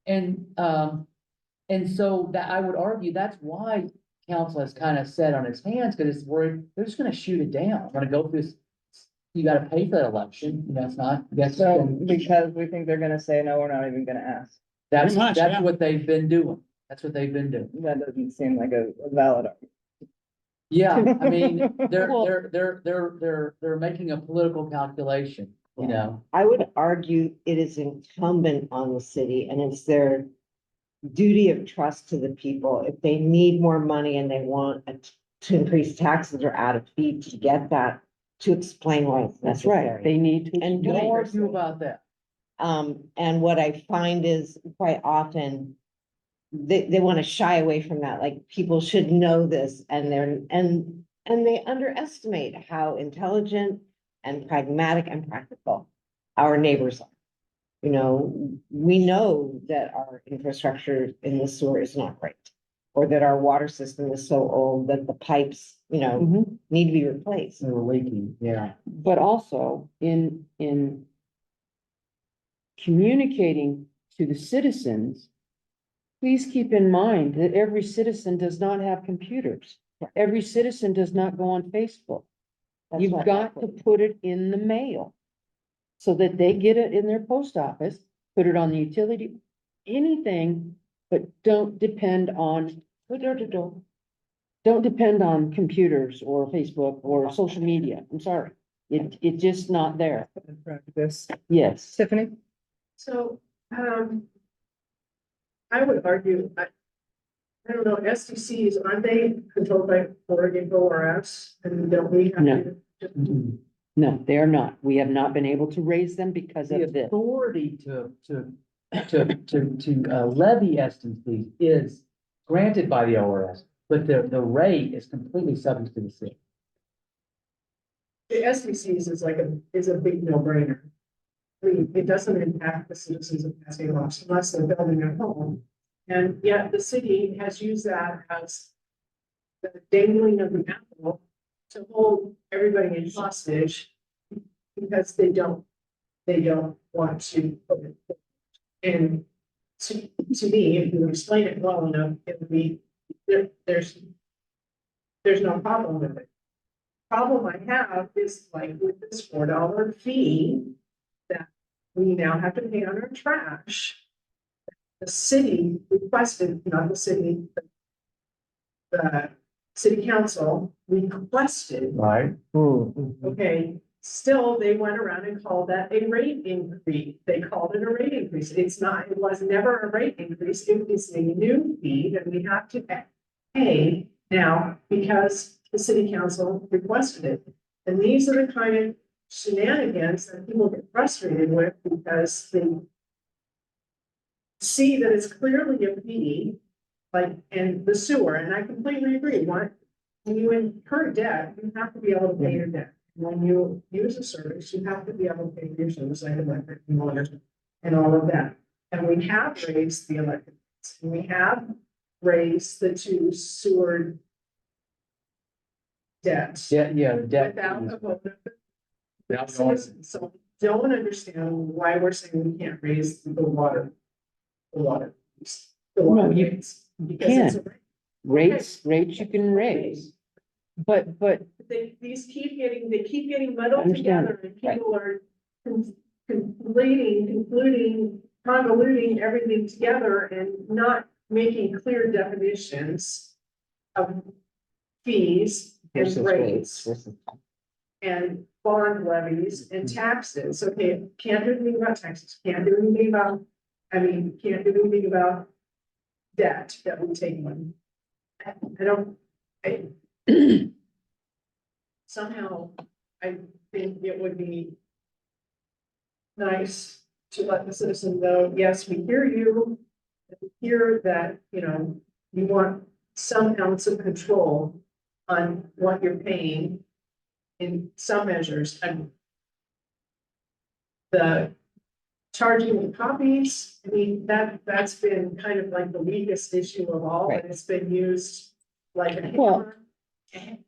Speaker 4: And so that I would argue that's why council has kind of set on its hands, because it's worried they're just gonna shoot it down. I'm gonna go through this. You gotta pay for that election. That's not,
Speaker 2: So, because we think they're gonna say, no, we're not even gonna ask.
Speaker 4: that's
Speaker 1: Pretty much, yeah.
Speaker 4: what they've been doing. That's what they've been doing.
Speaker 2: That doesn't seem like a valid argument.
Speaker 4: Yeah, I mean,
Speaker 3: Well-
Speaker 4: they're making a political calculation,
Speaker 6: I would argue it is incumbent on the city and it's their duty of trust to the people. If they need more money and they want to increase taxes or add a fee to get that, to explain why it's
Speaker 3: That's right,
Speaker 6: necessary.
Speaker 3: they need to.
Speaker 6: And
Speaker 4: Don't
Speaker 6: doing
Speaker 4: argue about that.
Speaker 6: And what I find is quite often they want to shy away from that, like people should know this and they underestimate how intelligent and pragmatic and practical our neighbors are. We know that our infrastructure in the sewer is not great, or that our water system is so old that the pipes,
Speaker 3: Mhm.
Speaker 6: need to be replaced.
Speaker 4: They were leaking, yeah.
Speaker 3: But also in communicating to the citizens, please keep in mind that every citizen does not have computers. Every citizen does not go on Facebook.
Speaker 6: That's
Speaker 3: You've
Speaker 6: what
Speaker 3: got to
Speaker 6: happened.
Speaker 3: put it in the mail so that they get it in their post office, put it on the utility, anything, but don't depend on, don't depend on computers or Facebook or social media. I'm sorry. It's just not there.
Speaker 2: In practice.
Speaker 3: Yes.
Speaker 2: Tiffany?
Speaker 7: So, I would argue, I don't know, SDCs, aren't they controlled by Oregon ORS? And don't we have
Speaker 3: No.
Speaker 7: to?
Speaker 3: No, they are not. We have not been able to raise them because
Speaker 4: The
Speaker 3: of this.
Speaker 4: authority to levy SDCs is granted by the ORS, but the rate is completely subject to the city.
Speaker 7: The SDCs is a big no-brainer. I mean, it doesn't impact the citizens of Cascade unless they're building a home. And yet the city has used that as the dangling of the apple to hold everybody in hostage because they don't want to put it. And to me, if you explain it well enough, it would be, there's no problem with it. Problem I have is like with this $4 fee that we now have to pay on our trash. The city requested, not the city, the city council requested,
Speaker 4: Right.
Speaker 7: okay, still, they went around and called that a rate increase. They called it a rate increase. It's not, it was never a rate increase. It is a new fee that we have to pay now because the city council requested it. And these are the kind of shenanigans that people get frustrated with because they see that it's clearly a fee, like, and the sewer, and I completely agree. When you incur debt, you have to be able to pay your debt. When you use a service, you have to be able to pay for your service, like electric and water and all of that. And we have raised the electric, and we have raised the 2 sewer debt.
Speaker 4: Yeah,
Speaker 7: Without a vote of the citizens. So don't understand why we're saying we can't raise the water. The water. The water
Speaker 3: No, you
Speaker 7: rates, because it's a-
Speaker 3: rates you can raise. But
Speaker 7: These they keep getting muddled
Speaker 3: Understand,
Speaker 7: together and people are concluding, convoluting everything together and not making clear definitions of fees and
Speaker 3: versus
Speaker 7: rates
Speaker 3: versus-
Speaker 7: and bond levies and taxes. Okay, can't do anything about taxes, can't do anything about, can't do anything about debt that we take on. Somehow, I think it would be nice to let the citizen know, yes, we hear you. We hear that, you want some ounce of control on what you're paying in some measures, and the charging the copies, that's been kind of like the weakest issue of all, and it's been used like a
Speaker 3: Well-
Speaker 7: hammer.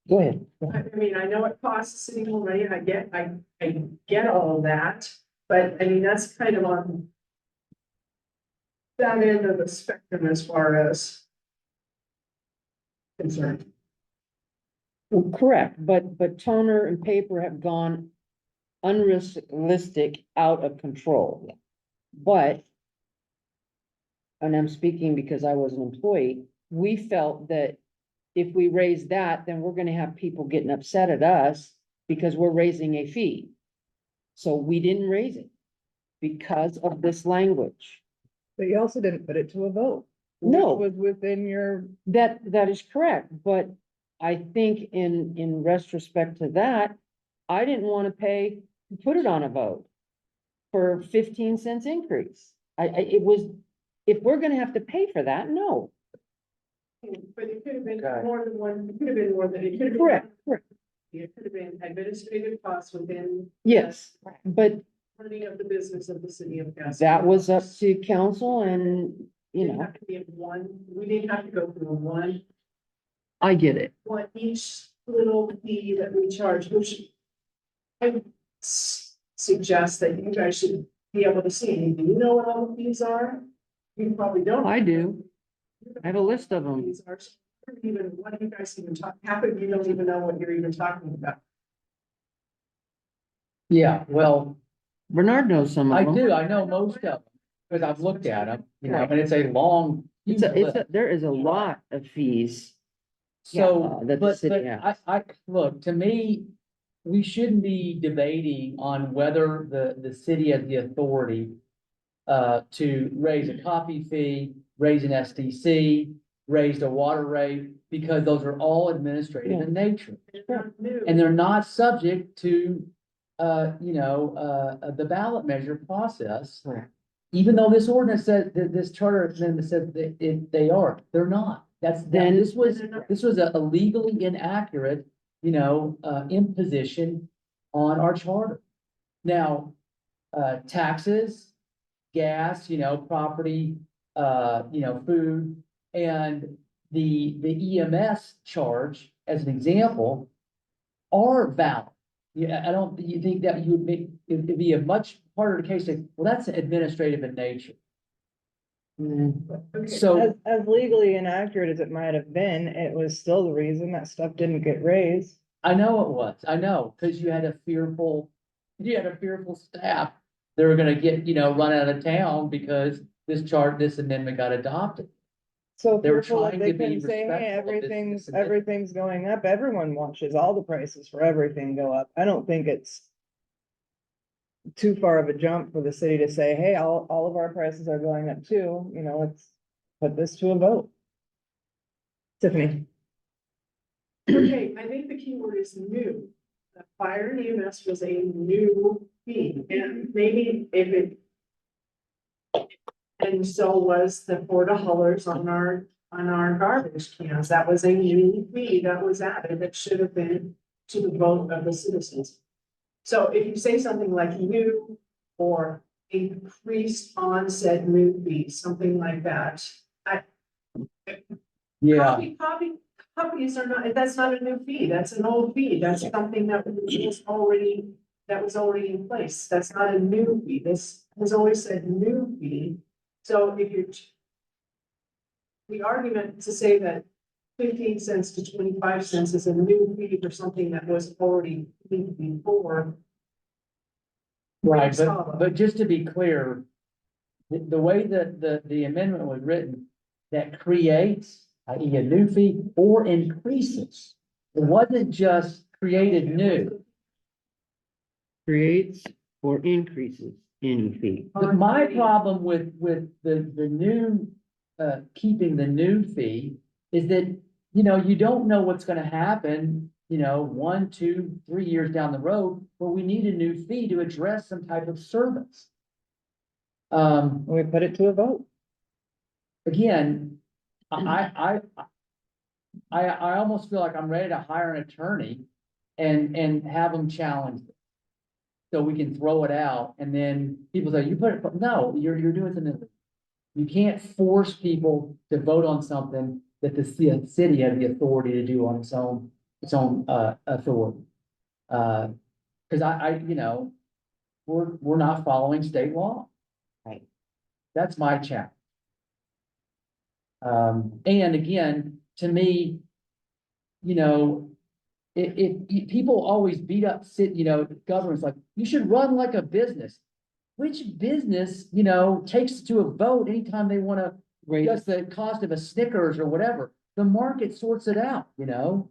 Speaker 3: Go ahead.
Speaker 7: I know it costs the city more money, I get all of that, but that's kind of on that end of the spectrum as far as concerned.
Speaker 3: Well, correct, but toner and paper have gone unrealistic, out of control. But, and I'm speaking because I was an employee, we felt that if we raise that, then we're gonna have people getting upset at us because we're raising a fee. So we didn't raise it because of this language.
Speaker 2: But you also didn't put it to a vote.
Speaker 3: No.
Speaker 2: Which was within your,
Speaker 3: That is correct, but I think in retrospect to that, I didn't want to put it on a vote for 15 cents increase. It was, if we're gonna have to pay for that, no.
Speaker 7: But it could have been
Speaker 4: Okay.
Speaker 7: more than one, it could have been more than, it could have been.
Speaker 3: Correct.
Speaker 7: It could have been administrative costs within.
Speaker 3: Yes, but
Speaker 7: Running of the business of the city of Cascade.
Speaker 3: that was up to council and, you
Speaker 7: Didn't
Speaker 3: know,
Speaker 7: have to be in one, we didn't have to go through one,
Speaker 3: I get it.
Speaker 7: each little fee that we charge, which I would suggest that you guys should be able to see. Do you know what all the fees are? You probably don't.
Speaker 3: I do. I have a list of them.
Speaker 7: Fees are, even, what do you guys even talk, half of you don't even know what you're even talking about.
Speaker 4: Yeah, well,
Speaker 3: Bernard knows some
Speaker 4: I
Speaker 3: of them.
Speaker 4: do, I know most of them, because I've looked at them, and it's a long. huge list.
Speaker 3: There is a lot of fees.
Speaker 4: So,
Speaker 3: that the
Speaker 4: but,
Speaker 3: city
Speaker 4: but look, to me, we shouldn't be debating on whether the city has the authority to raise a copy fee, raise an SDC, raise a water rate, because those are all administrative in nature.
Speaker 7: It's not new.
Speaker 4: And they're not subject to, the ballot measure process.
Speaker 3: Correct.
Speaker 4: Even though this ordinance said, that this charter then said that they are, they're not.
Speaker 3: Then-
Speaker 4: This was a legally inaccurate, imposition on our charter. Now, taxes, gas, property, food, and the EMS charge, as an example, are valid. Yeah, you think that you would make, it'd be a much harder case to, well, that's administrative in nature.
Speaker 7: Okay.
Speaker 4: So,
Speaker 2: as legally inaccurate as it might have been, it was still the reason that stuff didn't get raised.
Speaker 4: I know it was, because you had a fearful staff. They were gonna get, run out of town because this amendment got adopted.
Speaker 2: So
Speaker 4: They were
Speaker 2: fearful that
Speaker 4: trying
Speaker 2: they
Speaker 4: to be
Speaker 2: couldn't say, hey,
Speaker 4: respectful of this-
Speaker 2: everything's going up. Everyone watches all the prices for everything go up. I don't think it's too far of a jump for the city to say, hey, all of our prices are going up too, let's put this to a vote. Tiffany,
Speaker 7: Okay, I think the key word is new. The fire and EMS was a new fee, and maybe if it. And so was the Porta Hullers on our garbage cans. That was a new fee that was added that should have been to the vote of the citizens. So if you say something like new or increased on said new fee, something like that.
Speaker 4: Yeah,
Speaker 7: Copy copies are not, that's not a new fee, that's an old fee, that's something that was already in place, that's not a new fee, this has always said new fee. So if you're the argument to say that 15 cents to 25 cents is a new fee for something that was already before.
Speaker 4: Right, but just to be clear, the way that the amendment was written, that creates, i.e. a new fee or increases. It wasn't just created new.
Speaker 3: Creates or increases any fee.
Speaker 4: But my problem with the new, keeping the new fee is that, you know, you don't know what's gonna happen, you know, 1, 2, 3 years down the road, where we need a new fee to address some type of service.
Speaker 2: We put it to a vote.
Speaker 4: Again, I almost feel like I'm ready to hire an attorney and have them challenge it. So we can throw it out and then people say, you put it, no, you're doing something. You can't force people to vote on something that the city has the authority to do on its own authority. Cause you know, we're not following state law.
Speaker 6: Right.
Speaker 4: That's my challenge. And again, to me, you know, people always beat up governments like, you should run like a business. Which business, you know, takes to a vote anytime they wanna adjust the cost of a Snickers or whatever? The market sorts it out, you know?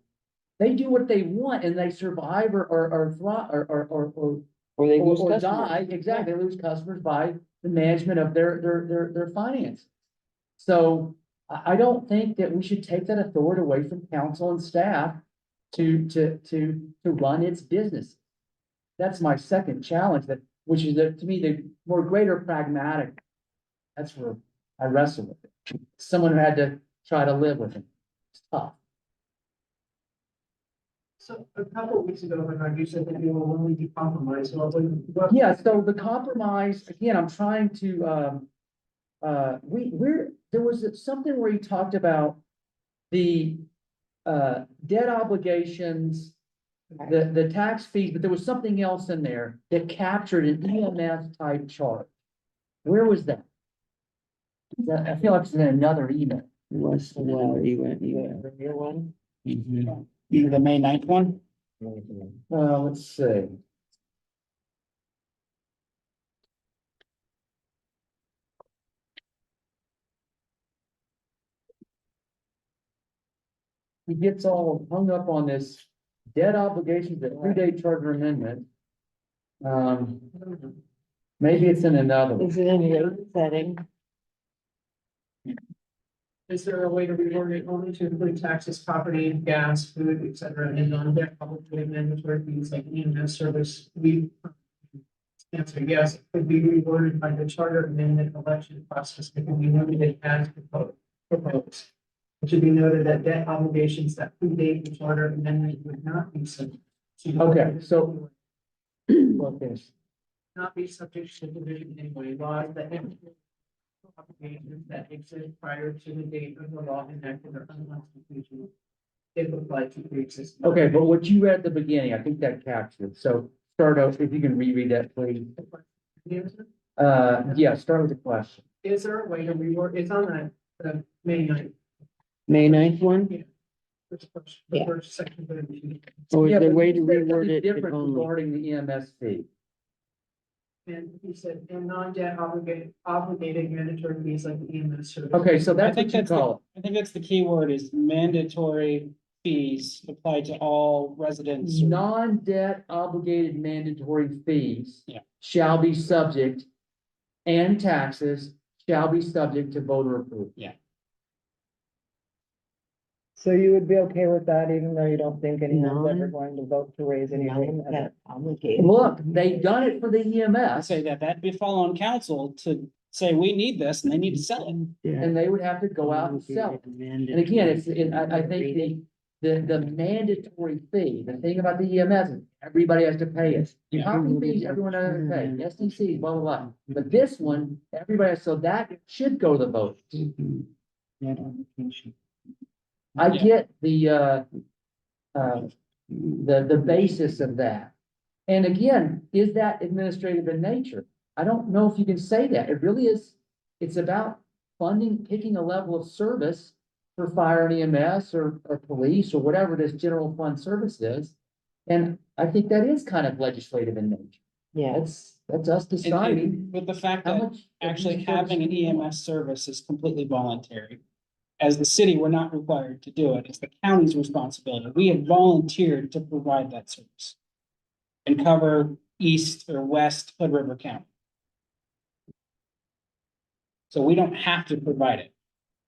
Speaker 4: They do what they want and they survive or thrive
Speaker 3: Or they lose
Speaker 4: or
Speaker 3: customers.
Speaker 4: die, exactly, they lose customers by the management of their finances. So I don't think that we should take that authority away from council and staff to run its business. That's my second challenge, which is to me, the more greater pragmatic. That's where I wrestle with it. Someone who had to try to live with it. It's tough.
Speaker 7: So a couple of weeks ago, Bernard, you said that you will only be compromised. Well,
Speaker 4: Yeah, so the compromise, again, I'm trying to, there was something where he talked about the, debt obligations, the tax fees, but there was something else in there that captured an EMS type chart. Where was that? I feel like it's in another email.
Speaker 3: Was, well, you went.
Speaker 6: Your one?
Speaker 1: The May 9th one?
Speaker 4: Let's see. He gets all hung up on this debt obligations, that 3-day charter amendment. Maybe it's in another one.
Speaker 6: Is it in rate setting?
Speaker 7: is there a way to reword it only to include taxes, property, gas, food, et cetera, and non-debt obligated mandatory fees like EMS service? We answer yes, it could be reworded by the charter amendment election process. It can be noted as proposed. It should be noted that debt obligations that predate the charter amendment would not be subject to.
Speaker 4: Okay, so- Okay.
Speaker 7: Not be subject to division anyway, laws that obligations that exist prior to the date of the law enacted are unconstitutional. If applied to pre-existing.
Speaker 4: Okay, but what you read at the beginning, I think that captured. So start out, if you can reread that, please.
Speaker 7: Answer?
Speaker 4: Yeah, start with the question.
Speaker 7: Is there a way to reword, it's on the May 9th.
Speaker 3: May 9th one?
Speaker 7: The
Speaker 6: Yeah.
Speaker 7: first section. 32.
Speaker 3: Or is
Speaker 4: Yeah,
Speaker 3: there a
Speaker 4: but
Speaker 3: way
Speaker 4: you
Speaker 3: to
Speaker 4: said
Speaker 3: reword
Speaker 4: something
Speaker 3: it? if
Speaker 4: different
Speaker 3: only-
Speaker 4: regarding the EMS fee.
Speaker 7: And he said, and non-debt obligated mandatory fees like EMS service.
Speaker 4: Okay, so
Speaker 1: I
Speaker 4: that's
Speaker 1: think
Speaker 4: what you
Speaker 1: that's
Speaker 4: call
Speaker 1: I think that's the key word is mandatory fees applied to all residents.
Speaker 4: it. Non-debt obligated mandatory fees.
Speaker 1: Yeah.
Speaker 4: Shall be subject, and taxes shall be subject to voter approval.
Speaker 2: So you would be okay with that, even though you don't think anyone's ever
Speaker 6: Non-
Speaker 2: going to vote to raise any money?
Speaker 6: Non-debt obligated.
Speaker 4: Look, they've done it for the
Speaker 1: I
Speaker 4: EMS,
Speaker 1: say that'd be fall on council to say, we need this and they need to sell it.
Speaker 4: and they would have to go out and sell it. And again, I think the mandatory fee, the thing about the EMS, is everybody has to pay it. Property fees, everyone has to pay, SDC, blah, blah, blah. But this one, everybody, so that should go to the vote.
Speaker 3: Mhm. Debt obligation.
Speaker 4: I
Speaker 1: Yeah.
Speaker 4: get the basis of that. And again, is that administrative in nature? I don't know if you can say that. It really is, it's about funding, picking a level of service for fire and EMS or police or whatever this general fund service is. And I think that is kind of legislative in nature.
Speaker 6: Yeah,
Speaker 4: That's us deciding
Speaker 1: With the fact
Speaker 4: how
Speaker 1: that
Speaker 4: much. of
Speaker 1: actually
Speaker 4: these
Speaker 1: having an
Speaker 4: services we want.
Speaker 1: EMS service is completely voluntary. As the city, we're not required to do it. It's the county's responsibility. We have volunteered to provide that service and cover east or west Hood River County. So we don't have to provide it.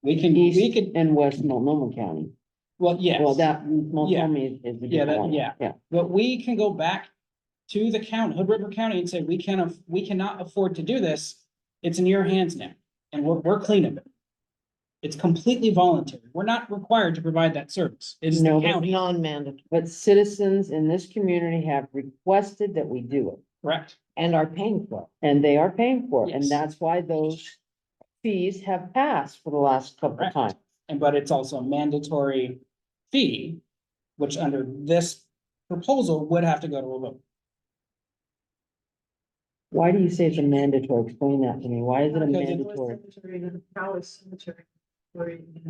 Speaker 1: We
Speaker 3: East
Speaker 1: could,
Speaker 3: and west Multnomah County.
Speaker 1: well, yes.
Speaker 3: Well, that Multnomah is a
Speaker 1: Yeah,
Speaker 3: different one.
Speaker 1: yeah.
Speaker 3: Yeah.
Speaker 1: But we can go back to the county, Hood River County, and say, we cannot afford to do this. It's in your hands now, and we're clean of it. It's completely voluntary. We're not required to provide that service. It's the
Speaker 3: No, but
Speaker 1: county,
Speaker 6: non-mandatory
Speaker 3: But citizens in this community have requested that we do it,
Speaker 1: correct?
Speaker 6: and are paying for
Speaker 3: and they are paying for it, and
Speaker 1: Yes.
Speaker 3: that's why those fees have passed for the last couple of
Speaker 1: Correct.
Speaker 3: times.
Speaker 1: But it's also a mandatory fee, which under this proposal would have to go to a vote.
Speaker 3: Why do you say it's a mandatory? Explain that to me. Why is it a
Speaker 1: Because it's-
Speaker 3: mandatory?
Speaker 7: Cemetery, the Palace Cemetery.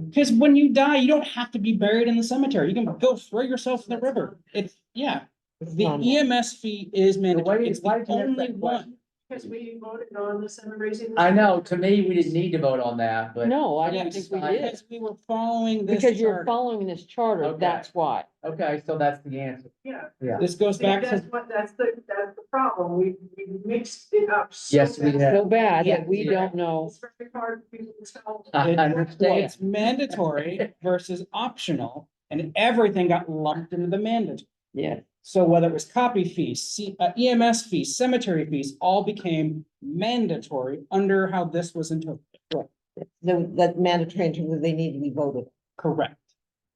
Speaker 1: Because when you die, you don't have to be buried in the cemetery. You can go throw yourself in the river. It's, yeah.
Speaker 6: it.
Speaker 1: The EMS fee is mandatory. It's
Speaker 4: why
Speaker 1: the
Speaker 4: did you ask
Speaker 1: only
Speaker 4: that
Speaker 1: one.
Speaker 4: question?
Speaker 7: Because we voted on the cemetery.
Speaker 4: I know, to me, we didn't need to vote on that, but.
Speaker 3: No, I don't
Speaker 1: Yes,
Speaker 3: think we did,
Speaker 1: because we were following this
Speaker 3: because you're
Speaker 1: charter.
Speaker 3: following this charter,
Speaker 4: Okay.
Speaker 3: that's why.
Speaker 4: Okay, so that's the answer.
Speaker 7: Yeah.
Speaker 4: Yeah.
Speaker 1: This goes
Speaker 7: See,
Speaker 1: back
Speaker 7: that's
Speaker 1: to,
Speaker 7: what, that's the problem. We mixed it up. so
Speaker 4: Yes, we
Speaker 7: bad.
Speaker 4: have.
Speaker 3: So bad
Speaker 6: Yeah.
Speaker 3: that we don't know.
Speaker 7: It's very hard for people to tell.
Speaker 4: I
Speaker 1: well,
Speaker 4: understand.
Speaker 1: it's mandatory versus optional, and everything got lumped into the mandatory.
Speaker 3: Yeah,
Speaker 1: So whether it was copy fees, EMS fees, cemetery fees, all became mandatory under how this was interpreted.
Speaker 6: That mandatory in terms of they need to be voted.
Speaker 1: Correct.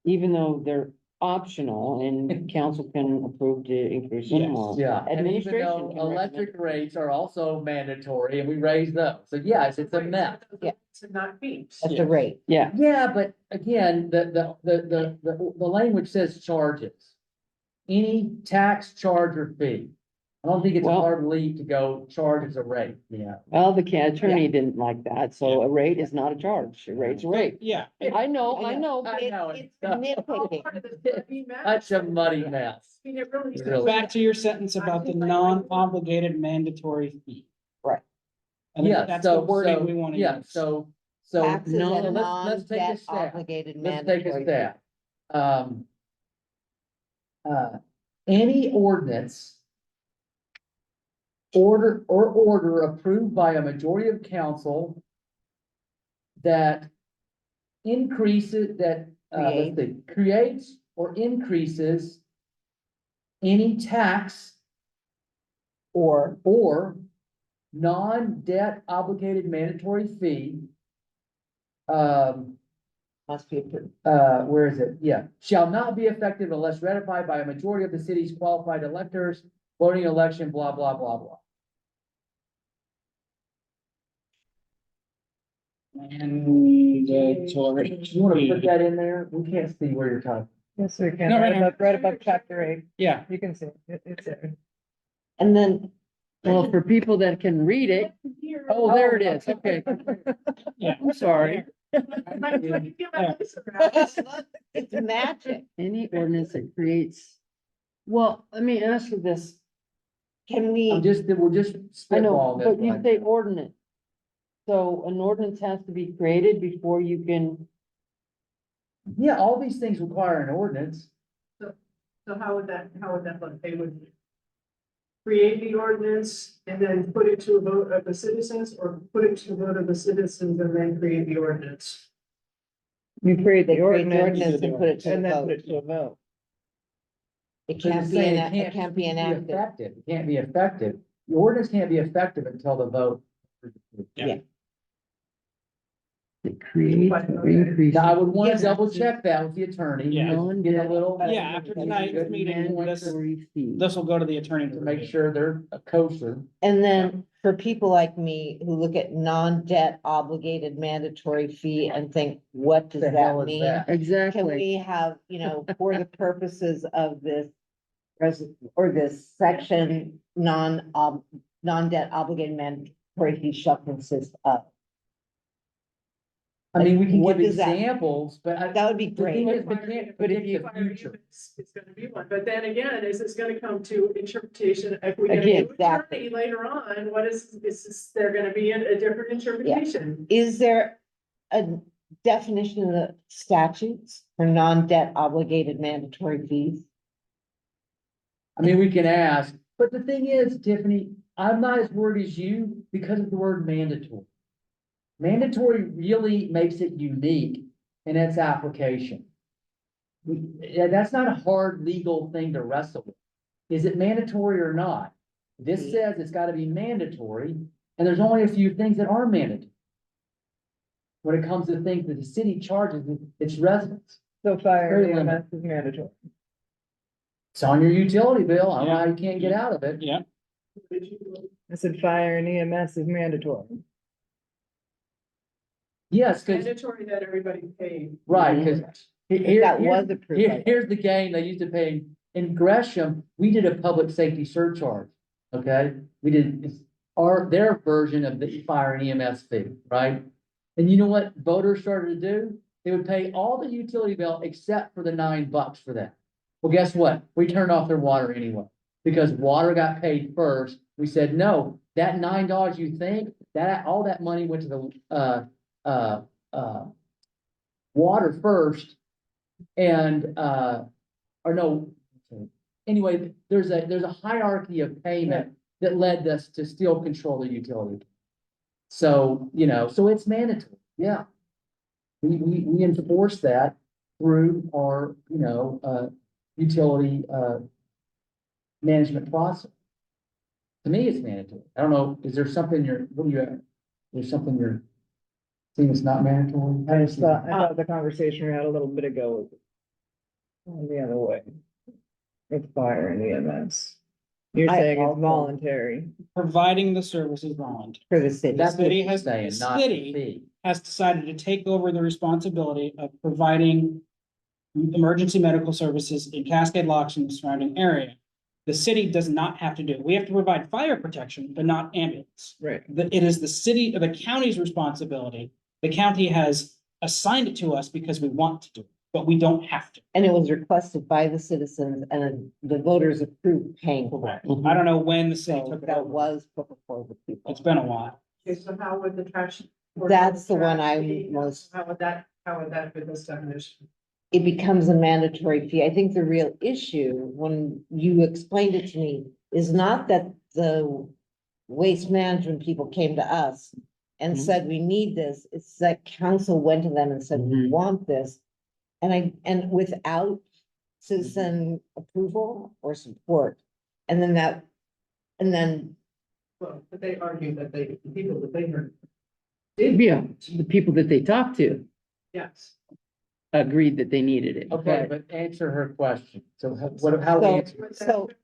Speaker 3: even though they're optional and council can approve to increase them
Speaker 1: Yes.
Speaker 3: or.
Speaker 4: Yeah, and even
Speaker 3: Administration
Speaker 4: though
Speaker 3: can
Speaker 4: electric rates are also mandatory and we raise those, so yes, it's a mess.
Speaker 6: Yeah.
Speaker 7: To not fees.
Speaker 6: At
Speaker 1: Yeah.
Speaker 6: the rate.
Speaker 3: Yeah,
Speaker 4: Yeah, but again, the language says charges. Any tax, charge or fee. I don't think it's a
Speaker 3: Well-
Speaker 4: hard lead to go charge as a rate, yeah.
Speaker 3: well, the attorney didn't like that, so a rate is not a charge, a rate's a rate.
Speaker 1: Yeah,
Speaker 3: I know, I know.
Speaker 4: I know,
Speaker 6: It's
Speaker 4: it's tough.
Speaker 7: All
Speaker 6: nitpicking.
Speaker 7: part of this bloody mess.
Speaker 4: Such a muddy mess.
Speaker 7: I mean, it really is.
Speaker 4: Really.
Speaker 1: back to your sentence about the non-obligated mandatory fee.
Speaker 6: Right.
Speaker 1: And
Speaker 4: Yeah,
Speaker 1: that's the
Speaker 4: so,
Speaker 1: wording we want to
Speaker 4: yeah,
Speaker 1: use.
Speaker 4: so,
Speaker 6: Taxes
Speaker 3: no,
Speaker 6: and
Speaker 4: let's take a
Speaker 6: non-debt
Speaker 4: step.
Speaker 6: obligated
Speaker 4: Let's take a
Speaker 6: mandatory.
Speaker 4: step. Any ordinance. Order approved by a majority of council. That increases, let's see, creates or increases. Any tax. Or non-debt obligated mandatory fee.
Speaker 6: Must be approved.
Speaker 4: Where is it? Yeah, shall not be effective unless ratified by a majority of the city's qualified electors, voting election, blah, blah, blah, blah.
Speaker 1: Mandatory.
Speaker 4: You wanna put that in there? We can't see where you're talking.
Speaker 2: Yes, we can,
Speaker 1: No, right
Speaker 2: right
Speaker 1: here.
Speaker 2: above chapter 8,
Speaker 1: Yeah,
Speaker 2: you can see it, it's there.
Speaker 6: And then,
Speaker 3: Well, for people that can read it, oh, there it is, okay,
Speaker 1: yeah.
Speaker 3: I'm sorry.
Speaker 6: it's magic.
Speaker 3: Any ordinance that creates, well, let me ask you this,
Speaker 6: Can we,
Speaker 4: We're just
Speaker 3: I know,
Speaker 4: spitballing this
Speaker 3: but you
Speaker 4: one.
Speaker 3: say ordinance. So an ordinance has to be created before you can,
Speaker 4: Yeah, all these things require an ordinance.
Speaker 7: So how would that look? They would create the ordinance and then put it to a vote of the citizens, or put it to a vote of the citizens and then create the ordinance?
Speaker 2: You create
Speaker 6: they
Speaker 2: the
Speaker 6: create the
Speaker 2: ordinance
Speaker 6: ordinance and put it to
Speaker 2: and
Speaker 6: a
Speaker 2: then put
Speaker 6: vote?
Speaker 2: it to a vote.
Speaker 6: It
Speaker 4: So you're
Speaker 6: can't be,
Speaker 4: saying
Speaker 6: it can't be enacted.
Speaker 4: effective. It can't be effective. The ordinance can't be effective until the vote.
Speaker 1: Yeah.
Speaker 3: It creates or increases.
Speaker 4: Now, I would want to
Speaker 1: Yes.
Speaker 4: double check that with the attorney.
Speaker 1: Yeah.
Speaker 4: Get a little.
Speaker 1: Yeah, after tonight's meeting,
Speaker 3: Mandatory fee.
Speaker 1: this will go to the attorney
Speaker 4: To make sure they're kosher.
Speaker 6: And then for people like me who look at non-debt obligated mandatory fee and think, what does
Speaker 4: The hell
Speaker 6: that
Speaker 4: is
Speaker 6: mean?
Speaker 4: that?
Speaker 6: Can
Speaker 3: Exactly.
Speaker 6: we have, for the purposes of this or this section, non-debt obligated mandatory fee shall consist of.
Speaker 4: I mean, we can
Speaker 6: What
Speaker 4: give
Speaker 6: does that-
Speaker 4: examples, but
Speaker 6: That would be
Speaker 4: the thing
Speaker 6: great.
Speaker 4: is, we can't predict the future.
Speaker 7: It's gonna be one, but then again, is this gonna come to interpretation, if we get a
Speaker 6: Again,
Speaker 7: new
Speaker 6: exactly.
Speaker 7: attorney later on, what is there gonna be a different interpretation?
Speaker 6: Is there a definition in the statutes for non-debt obligated mandatory fees?
Speaker 4: I mean, we can ask, but the thing is, Tiffany, I'm not as worried as you because of the word mandatory. Mandatory really makes it unique in its application. Yeah, that's not a hard legal thing to wrestle with. Is it mandatory or not? This says it's gotta be mandatory, and there's only a few things that are mandatory. When it comes to things that the city charges its residents.
Speaker 2: So fire
Speaker 4: Very
Speaker 2: and
Speaker 4: limited.
Speaker 2: EMS is mandatory.
Speaker 4: It's on your utility bill. I don't know how you can't get out of it.
Speaker 1: Yeah,
Speaker 2: I said fire and EMS is mandatory.
Speaker 4: Yes, cause,
Speaker 7: Mandatory that everybody paid.
Speaker 4: right, cause
Speaker 6: That was approved. by-
Speaker 4: here's the game they used to pay. In Gresham, we did a public safety surcharge, okay? We did their version of the fire and EMS fee, right? And you know what voters started to do? They would pay all the utility bill except for the $9 for that. Well, guess what? We turned off their water anyway, because water got paid first. We said, no, that $9 you think, that, all that money went to the, water first. And, or no, anyway, there's a hierarchy of payment that led us to still control the utility. So, so it's mandatory, yeah. We enforce that through our, utility, management process. To me, it's mandatory. I don't know, is there something there's something you're seeing that's not mandatory?
Speaker 2: I thought the conversation we had a little bit ago was the other way. With fire and EMS. You're
Speaker 6: I
Speaker 2: saying it's
Speaker 6: also-
Speaker 2: voluntary.
Speaker 1: providing the service is voluntary.
Speaker 6: For the city.
Speaker 4: That's what
Speaker 1: city
Speaker 4: he's
Speaker 1: has-
Speaker 4: saying,
Speaker 1: the
Speaker 4: not the
Speaker 1: city-
Speaker 4: fee.
Speaker 1: Has decided to take over the responsibility of providing emergency medical services in Cascade Locks and the surrounding area. The city does not have to do it. We have to provide fire protection, but not ambulance.
Speaker 2: Right.
Speaker 1: It is the city, the county's responsibility. The county has assigned it to us because we want to do it, but we don't have to.
Speaker 6: And it was requested by the citizens and the voters approved paying for it.
Speaker 1: I don't know when the city
Speaker 6: So
Speaker 1: took it
Speaker 6: that
Speaker 1: over.
Speaker 6: was put before the people.
Speaker 1: It's been a while.
Speaker 7: Okay, so how would the trash?
Speaker 6: That's the one
Speaker 7: trash
Speaker 6: I'm
Speaker 7: be?
Speaker 6: most-
Speaker 7: How would that fit this definition?
Speaker 6: It becomes a mandatory fee. I think the real issue, when you explained it to me, is not that the waste management people came to us and
Speaker 1: Mhm.
Speaker 6: said, we need this. It's that council went to them and said, we
Speaker 3: Mhm.
Speaker 6: want this. And without citizen approval or support. And then
Speaker 7: Well, but they argued that the people that they heard.
Speaker 3: Yeah, the people that they talked to
Speaker 7: Yes.
Speaker 3: agreed that they needed it.
Speaker 4: Okay,
Speaker 3: but-
Speaker 4: but answer her question. So how do we
Speaker 6: So-
Speaker 4: answer?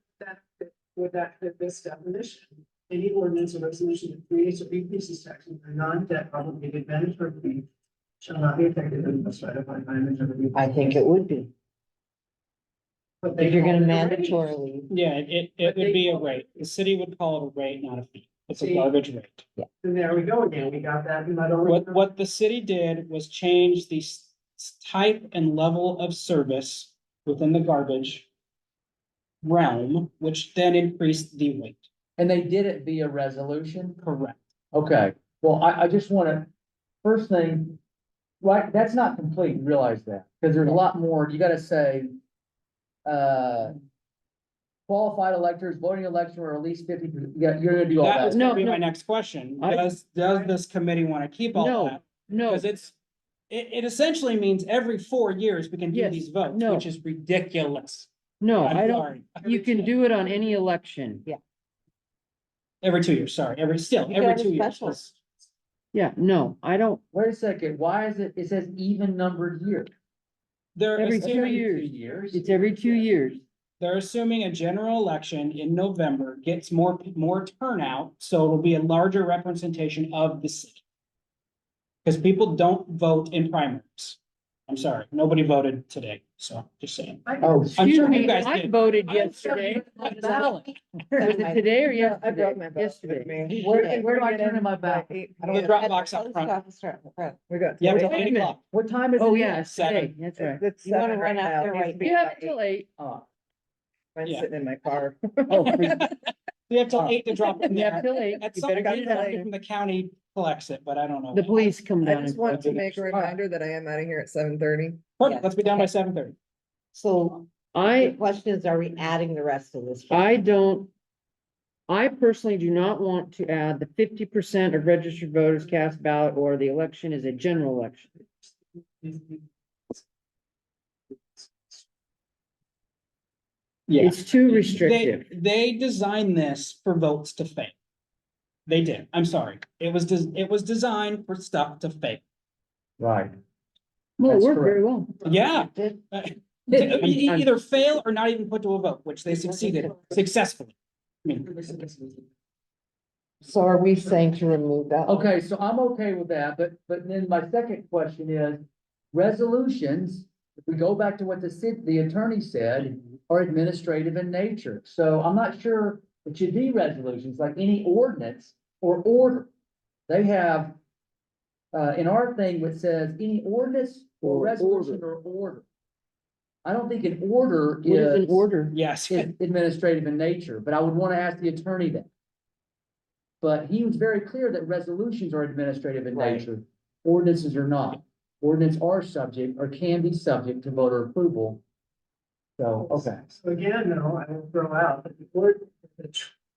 Speaker 7: Would that fit this definition? Any ordinance or resolution that creates or increases taxes for non-debt obligated mandatory fee shall not be effective unless ratified by a majority.
Speaker 6: I think it would be.
Speaker 7: But they
Speaker 6: If you're gonna
Speaker 7: call it a rate.
Speaker 6: mandatorily,
Speaker 1: Yeah, it
Speaker 7: But
Speaker 1: would
Speaker 7: they
Speaker 1: be a
Speaker 7: call it-
Speaker 1: rate. The city would call it a rate, not a fee. It's a
Speaker 7: See?
Speaker 1: garbage rate.
Speaker 7: And there we go again. We got that. Not only.
Speaker 1: What the city did was change the type and level of service within the garbage realm, which then increased the rate.
Speaker 4: And they did it via resolution?
Speaker 1: Correct.
Speaker 4: Okay, well, I just wanna, first thing, right, that's not complete, realize that, because there's a lot more, you gotta say. Qualified electors, voting election, or at least 50, yeah, you're gonna do all
Speaker 1: That was
Speaker 4: that.
Speaker 1: gonna be
Speaker 3: No,
Speaker 1: my
Speaker 3: no.
Speaker 1: next question.
Speaker 3: I-
Speaker 1: Does this committee want to keep all
Speaker 3: No,
Speaker 1: that?
Speaker 3: no,
Speaker 1: Because it essentially means every 4 years we can do
Speaker 3: Yes,
Speaker 1: these votes,
Speaker 3: no.
Speaker 1: which is ridiculous.
Speaker 3: no,
Speaker 1: I'm
Speaker 3: I don't,
Speaker 1: sorry.
Speaker 3: you can do it on any election.
Speaker 1: Every 2 years, sorry, every
Speaker 6: You can
Speaker 1: every
Speaker 6: have a
Speaker 1: 2 years.
Speaker 6: special.
Speaker 3: Yeah, no, I don't,
Speaker 4: Wait a second, why is it says even numbered year?
Speaker 1: They're
Speaker 3: Every
Speaker 4: That's
Speaker 3: two
Speaker 4: every
Speaker 1: assuming,
Speaker 4: 2
Speaker 3: years.
Speaker 4: years.
Speaker 3: it's every 2 years.
Speaker 1: they're assuming a general election in November gets more turnout, so it'll be a larger representation of the city. Because people don't vote in primaries. I'm sorry, nobody voted today, so just saying.
Speaker 4: Oh,
Speaker 1: I'm
Speaker 3: Excuse
Speaker 1: sure you
Speaker 3: me,
Speaker 1: guys
Speaker 3: I
Speaker 1: did.
Speaker 3: voted yesterday. Was it today or
Speaker 2: Yeah, I
Speaker 3: yesterday?
Speaker 2: brought my ballot with
Speaker 3: Yesterday.
Speaker 2: me.
Speaker 4: Where-
Speaker 2: We can
Speaker 4: where do I
Speaker 2: bring it
Speaker 4: turn in my
Speaker 2: by
Speaker 4: ballot?
Speaker 2: 8
Speaker 1: I don't know,
Speaker 2: p.m.
Speaker 1: drop box up front.
Speaker 2: We got.
Speaker 1: Yeah,
Speaker 2: till
Speaker 1: till
Speaker 3: Wait a
Speaker 1: 8
Speaker 3: minute.
Speaker 1: o'clock.
Speaker 4: What time is it?
Speaker 3: Oh,
Speaker 4: here?
Speaker 3: yeah, it's today, that's right.
Speaker 2: It's
Speaker 6: You wanna
Speaker 2: 7
Speaker 6: run
Speaker 2: right
Speaker 6: out
Speaker 2: now.
Speaker 6: there
Speaker 2: It needs
Speaker 6: right
Speaker 2: to be
Speaker 3: You have
Speaker 2: by
Speaker 3: until
Speaker 2: 8.
Speaker 3: 8.
Speaker 4: Oh,
Speaker 2: I'm
Speaker 1: Yeah.
Speaker 2: sitting in my car.
Speaker 3: Oh,
Speaker 1: We have till 8 to drop it in
Speaker 3: you have
Speaker 1: there.
Speaker 3: till 8.
Speaker 1: At
Speaker 3: You
Speaker 1: some
Speaker 3: better get
Speaker 1: point,
Speaker 3: it out
Speaker 1: somebody
Speaker 3: there.
Speaker 1: from the county collects it, but I don't know.
Speaker 3: The police come
Speaker 2: I
Speaker 3: down.
Speaker 2: just
Speaker 3: and
Speaker 2: want to
Speaker 3: collect it.
Speaker 2: make a reminder that I am out of here at 7:30.
Speaker 1: Perfect, let's be done by 7:30.
Speaker 6: So the
Speaker 3: I,
Speaker 6: question is, are we adding the rest of this?
Speaker 3: I personally do not want to add the 50% of registered voters cast ballot or the election is a general election.
Speaker 1: Yeah.
Speaker 3: It's too restrictive.
Speaker 1: They designed this for votes to fail. They did, I'm sorry. It was designed for stuff to fail.
Speaker 4: right.
Speaker 3: Well, it
Speaker 4: That's
Speaker 3: worked very well.
Speaker 1: Yeah.
Speaker 3: I'm-
Speaker 1: Either fail or not even put to a vote, which they succeeded successfully. I mean,
Speaker 6: So are we saying to remove that?
Speaker 4: Okay, so I'm okay with that, but then my second question is, resolutions, if we go back to what the attorney said, are administrative in nature. So I'm not sure it should be resolutions, like any ordinance or order. They have, in our thing, which says any ordinance or
Speaker 3: Or
Speaker 4: resolution or order. I don't think an order
Speaker 3: What is an
Speaker 4: is
Speaker 3: order?
Speaker 1: yes,
Speaker 4: administrative in nature, but I would want to ask the attorney that. But he was very clear that resolutions are administrative in
Speaker 6: Right.
Speaker 4: nature, ordinances are not. Ordinance are subject or can be subject to voter approval. So, okay,
Speaker 7: So again, though, I will throw out that the board,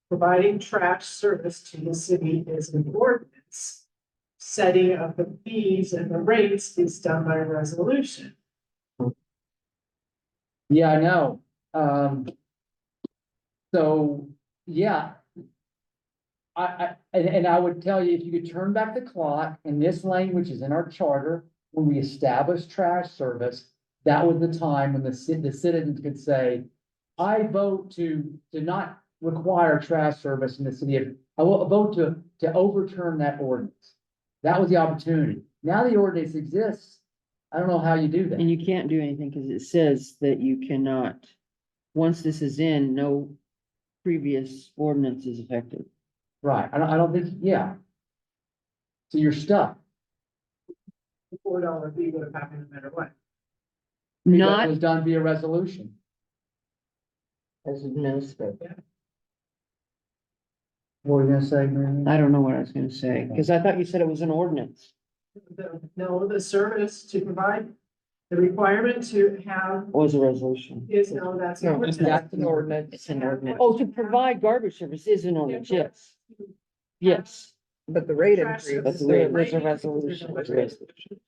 Speaker 7: providing trash service to the city is an ordinance. Setting of the fees and the rates is done by resolution.
Speaker 4: yeah, I know. So, yeah. And I would tell you, if you could turn back the clock, and this language is in our charter, when we established trash service, that was the time when the citizens could say, I vote to not require trash service in the city of, I will vote to overturn that ordinance. That was the opportunity. Now the ordinance exists. I don't know how you do that.
Speaker 3: And you can't do anything because it says that you cannot, once this is in, no previous ordinance is effective.
Speaker 4: Right, I don't think, yeah. So you're stuck.
Speaker 7: The $4 fee would have happened no matter what.
Speaker 4: Because It
Speaker 3: Not,
Speaker 4: was done via resolution.
Speaker 6: As administrative.
Speaker 4: What were you gonna say, Mary?
Speaker 3: I don't know what I was gonna say, because I thought you said it was an ordinance.
Speaker 7: No, the service to provide, the requirement to have
Speaker 3: Or was a resolution?
Speaker 7: is, no, that's.
Speaker 2: No,
Speaker 7: ordinance.
Speaker 2: that's an ordinance.
Speaker 3: It's an ordinance. Oh, to provide garbage service is an ordinance, yes. Yes.
Speaker 2: But the rate
Speaker 7: Trash
Speaker 2: increase.
Speaker 7: service.
Speaker 3: But the rate
Speaker 6: was a
Speaker 7: Rate
Speaker 6: resolution.
Speaker 7: increase.
Speaker 3: It's a resolution.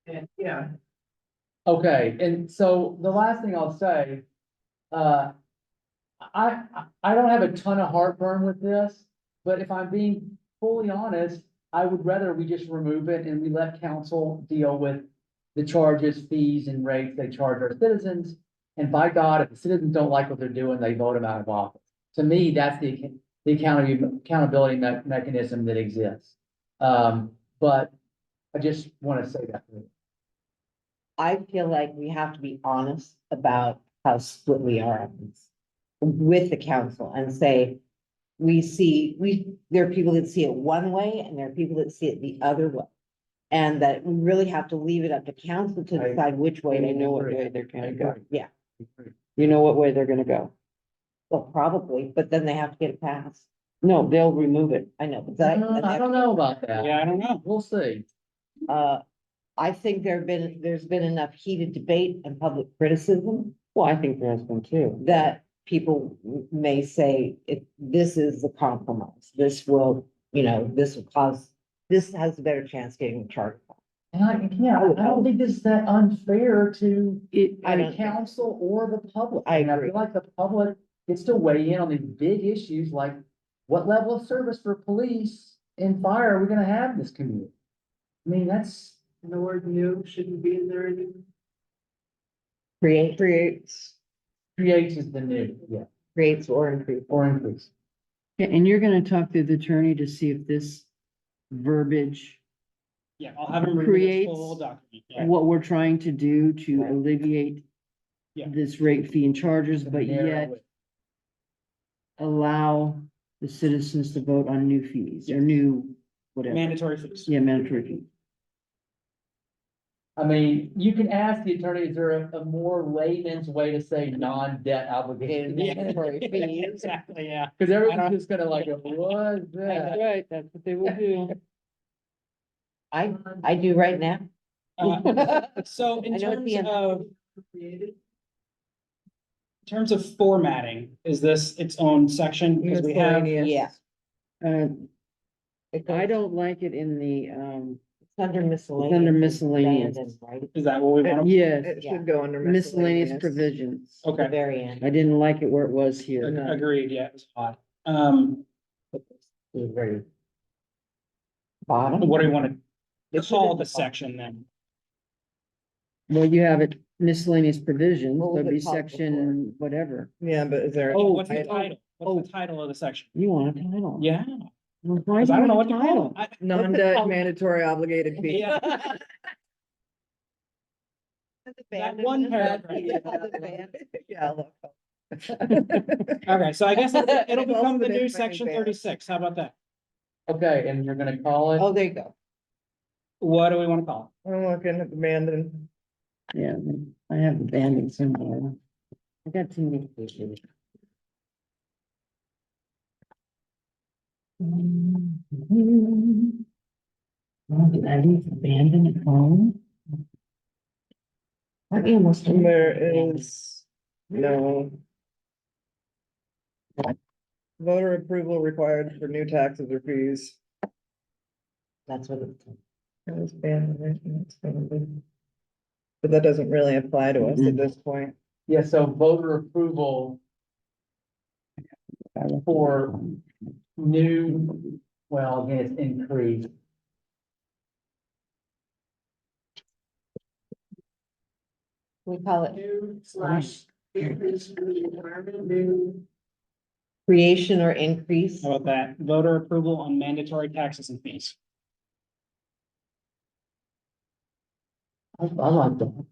Speaker 7: And, yeah,
Speaker 4: Okay, and so the last thing I'll say, I don't have a ton of heartburn with this, but if I'm being fully honest, I would rather we just remove it and we let council deal with the charges, fees and rates they charge our citizens. And by God, if the citizens don't like what they're doing, they vote them out of office. To me, that's the accountability mechanism that exists. But I just want to say that.
Speaker 6: I feel like we have to be honest about how split we are on this with the council and say, there are people that see it one way and there are people that see it the other way. And that we really have to leave it up to council to
Speaker 4: I-
Speaker 6: decide which way
Speaker 3: They
Speaker 6: they
Speaker 3: know
Speaker 6: know
Speaker 3: what
Speaker 6: it.
Speaker 3: way they're gonna go.
Speaker 6: Yeah,
Speaker 3: You know what way they're gonna go.
Speaker 6: well, probably, but then they have to get it passed.
Speaker 3: No, they'll remove it.
Speaker 6: I know, but that.
Speaker 4: I don't know about that.
Speaker 1: yeah, I don't know.
Speaker 4: We'll see.
Speaker 6: I think there's been enough heated debate and public criticism
Speaker 3: Well, I think there has been too.
Speaker 6: that people may say, if this is the compromise, this will, this will cause, this has a better chance getting the charter.
Speaker 4: And I don't think this is that unfair to
Speaker 6: I
Speaker 4: the
Speaker 6: don't think-
Speaker 4: council or the public.
Speaker 6: I
Speaker 4: And
Speaker 6: agree.
Speaker 4: feel like the public gets to weigh in on these big issues like what level of service for police and fire are we gonna have in this community? I mean, that's,
Speaker 7: And the word new shouldn't be in there anymore.
Speaker 2: Creates,
Speaker 4: creates is the new, yeah,
Speaker 6: Creates or increase.
Speaker 4: or increase.
Speaker 3: Yeah, and you're gonna talk to the attorney to see if this verbiage,
Speaker 1: Yeah, I'll have him read the full
Speaker 3: Creates-
Speaker 1: document. Yeah.
Speaker 3: what we're trying to do to
Speaker 6: Right.
Speaker 3: alleviate
Speaker 1: Yeah.
Speaker 3: this rate fee and charges,
Speaker 4: To
Speaker 3: but
Speaker 4: narrow
Speaker 3: yet
Speaker 4: it.
Speaker 3: allow the citizens to vote on new fees or new, whatever.
Speaker 1: Mandatory fees.
Speaker 3: Yeah, mandatory fee.
Speaker 4: I mean, you can ask the attorney, is there a more layman's way to say non-debt obligation?
Speaker 6: Mandatory fees.
Speaker 1: Exactly, yeah.
Speaker 4: Cause everyone's just gonna like, what is that?
Speaker 3: right, that's what they will do.
Speaker 6: I do right now.
Speaker 1: So in
Speaker 6: I know at
Speaker 1: terms
Speaker 6: the end-
Speaker 1: of,
Speaker 7: Created.
Speaker 1: in terms of formatting, is this its own section? Because we have,
Speaker 2: miscellaneous.
Speaker 6: Yeah.
Speaker 3: Uh,
Speaker 6: It
Speaker 3: I
Speaker 6: goes-
Speaker 3: don't like it in the,
Speaker 6: It's under miscellaneous.
Speaker 3: under
Speaker 6: it's
Speaker 3: miscellaneous.
Speaker 6: abandoned, Right,
Speaker 1: is that what we want?
Speaker 3: yes,
Speaker 2: It should go under
Speaker 3: miscellaneous
Speaker 2: miscellaneous.
Speaker 3: provisions.
Speaker 6: the
Speaker 1: Okay,
Speaker 6: very end.
Speaker 3: I didn't like it where it was here.
Speaker 1: agreed, yeah, it's odd.
Speaker 4: Very-
Speaker 6: Bottom.
Speaker 1: What do you want to
Speaker 6: It should
Speaker 1: call
Speaker 6: be
Speaker 1: the
Speaker 6: bottom.
Speaker 1: section then?
Speaker 3: Well, you have it miscellaneous provisions,
Speaker 6: What was
Speaker 3: so it'd be
Speaker 6: it called
Speaker 3: section, whatever.
Speaker 2: Yeah, but is there?
Speaker 1: Oh, what's the
Speaker 2: title?
Speaker 1: title? What's the title of the section?
Speaker 3: You want a title?
Speaker 1: Yeah,
Speaker 3: Well, why
Speaker 1: 'cause
Speaker 3: do
Speaker 1: I
Speaker 3: you
Speaker 1: don't know
Speaker 3: want
Speaker 1: what
Speaker 3: a
Speaker 1: to call
Speaker 3: title?
Speaker 1: it.
Speaker 2: Non-debt mandatory obligated fee.
Speaker 1: Yeah. That one paragraph.
Speaker 2: Yeah. look.
Speaker 1: Okay, so I guess it'll
Speaker 2: It's
Speaker 1: become
Speaker 2: also
Speaker 1: the new
Speaker 2: been
Speaker 1: section
Speaker 2: banned.
Speaker 1: 36. How about that?
Speaker 4: Okay, and you're gonna call it?
Speaker 6: Oh, there you go.
Speaker 1: What do we want to call
Speaker 2: I'm looking at abandoned.
Speaker 3: Yeah, I have abandoned somewhere. I got too many pages. Oh, did I leave abandoned at home?
Speaker 6: Aren't you almost?
Speaker 2: And there is no. Voter approval required for new taxes or fees.
Speaker 6: That's what it's.
Speaker 2: That was banned, right? That's banned. But that doesn't really apply to us at this point.
Speaker 4: Yeah, so voter approval for new, well, again, it's increased.
Speaker 6: We call it
Speaker 7: New slash increase for the environment, new.
Speaker 6: creation or increase.
Speaker 1: How about that? Voter approval on mandatory taxes and fees.
Speaker 4: I like that.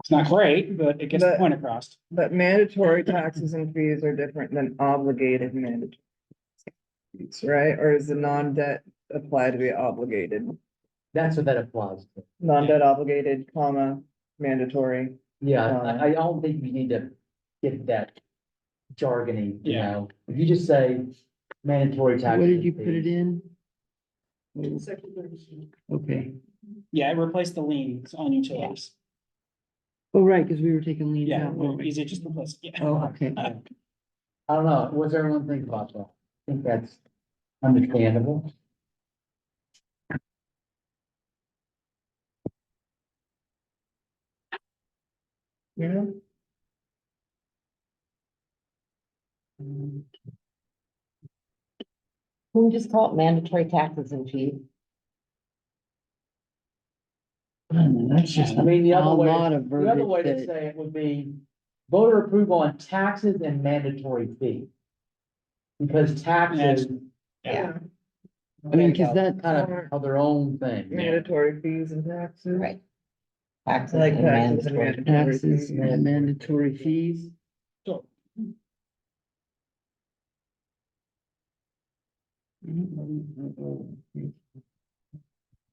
Speaker 1: It's not great, but it gets the
Speaker 2: But-
Speaker 1: point across.
Speaker 2: But mandatory taxes and fees are different than obligated mandatory. fees, Right? Or is the non-debt apply to the obligated?
Speaker 4: That's what that applies to.
Speaker 2: Non-debt obligated, comma, mandatory.
Speaker 4: Yeah, I don't think you need to get that jargony, you
Speaker 1: Yeah.
Speaker 4: know, if you just say mandatory taxes.
Speaker 3: What did
Speaker 4: and
Speaker 3: you put it
Speaker 4: fees.
Speaker 3: in?
Speaker 7: Section 32.
Speaker 3: Okay.
Speaker 1: Yeah, it replaced the liens on utilities.
Speaker 3: Oh, right, because we were taking liens
Speaker 1: Yeah,
Speaker 3: out. weren't we?
Speaker 1: easy, just replace, yeah.
Speaker 3: Oh, okay.
Speaker 4: I don't know, what's everyone think about that? I think that's understandable.
Speaker 2: You know?
Speaker 6: Can we just call it mandatory taxes and fees?
Speaker 3: That's just
Speaker 4: I mean, the
Speaker 3: a
Speaker 4: other way,
Speaker 3: lot of
Speaker 4: the other way
Speaker 3: verbiage
Speaker 4: to
Speaker 3: that,
Speaker 4: say it would be voter approval on taxes and mandatory fee. Because taxes
Speaker 1: Yeah.
Speaker 3: I mean, because that,
Speaker 4: kind of have their own thing.
Speaker 2: Mandatory fees and taxes.
Speaker 6: Right. Taxes
Speaker 2: Like
Speaker 6: and
Speaker 2: taxes and
Speaker 6: mandatory.
Speaker 2: mandatory
Speaker 3: taxes
Speaker 2: fees.
Speaker 3: and mandatory fees.
Speaker 1: So,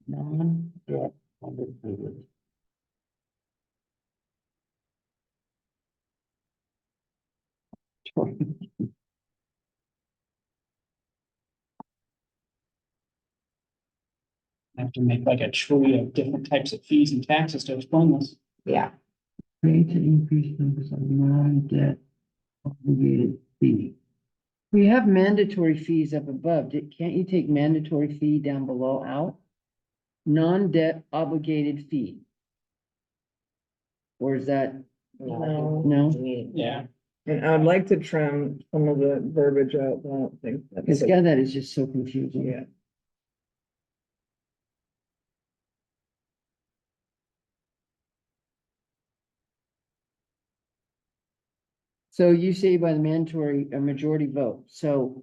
Speaker 3: Non-debt obligated.
Speaker 1: I have to make like a tree of different types of fees and taxes to explain this.
Speaker 6: Yeah,
Speaker 3: Create to increase numbers of non-debt obligated fee. We have mandatory fees up above. Can't you take mandatory fee down below out? Non-debt obligated fee. Or is that,
Speaker 6: no.
Speaker 3: no?
Speaker 6: we-
Speaker 1: Yeah.
Speaker 2: And I would like to trim some of the verbiage out, but I don't think.
Speaker 3: Because
Speaker 2: that's
Speaker 3: yeah, that is just so confusing.
Speaker 2: Yeah.
Speaker 3: So you say by the mandatory, a majority vote, so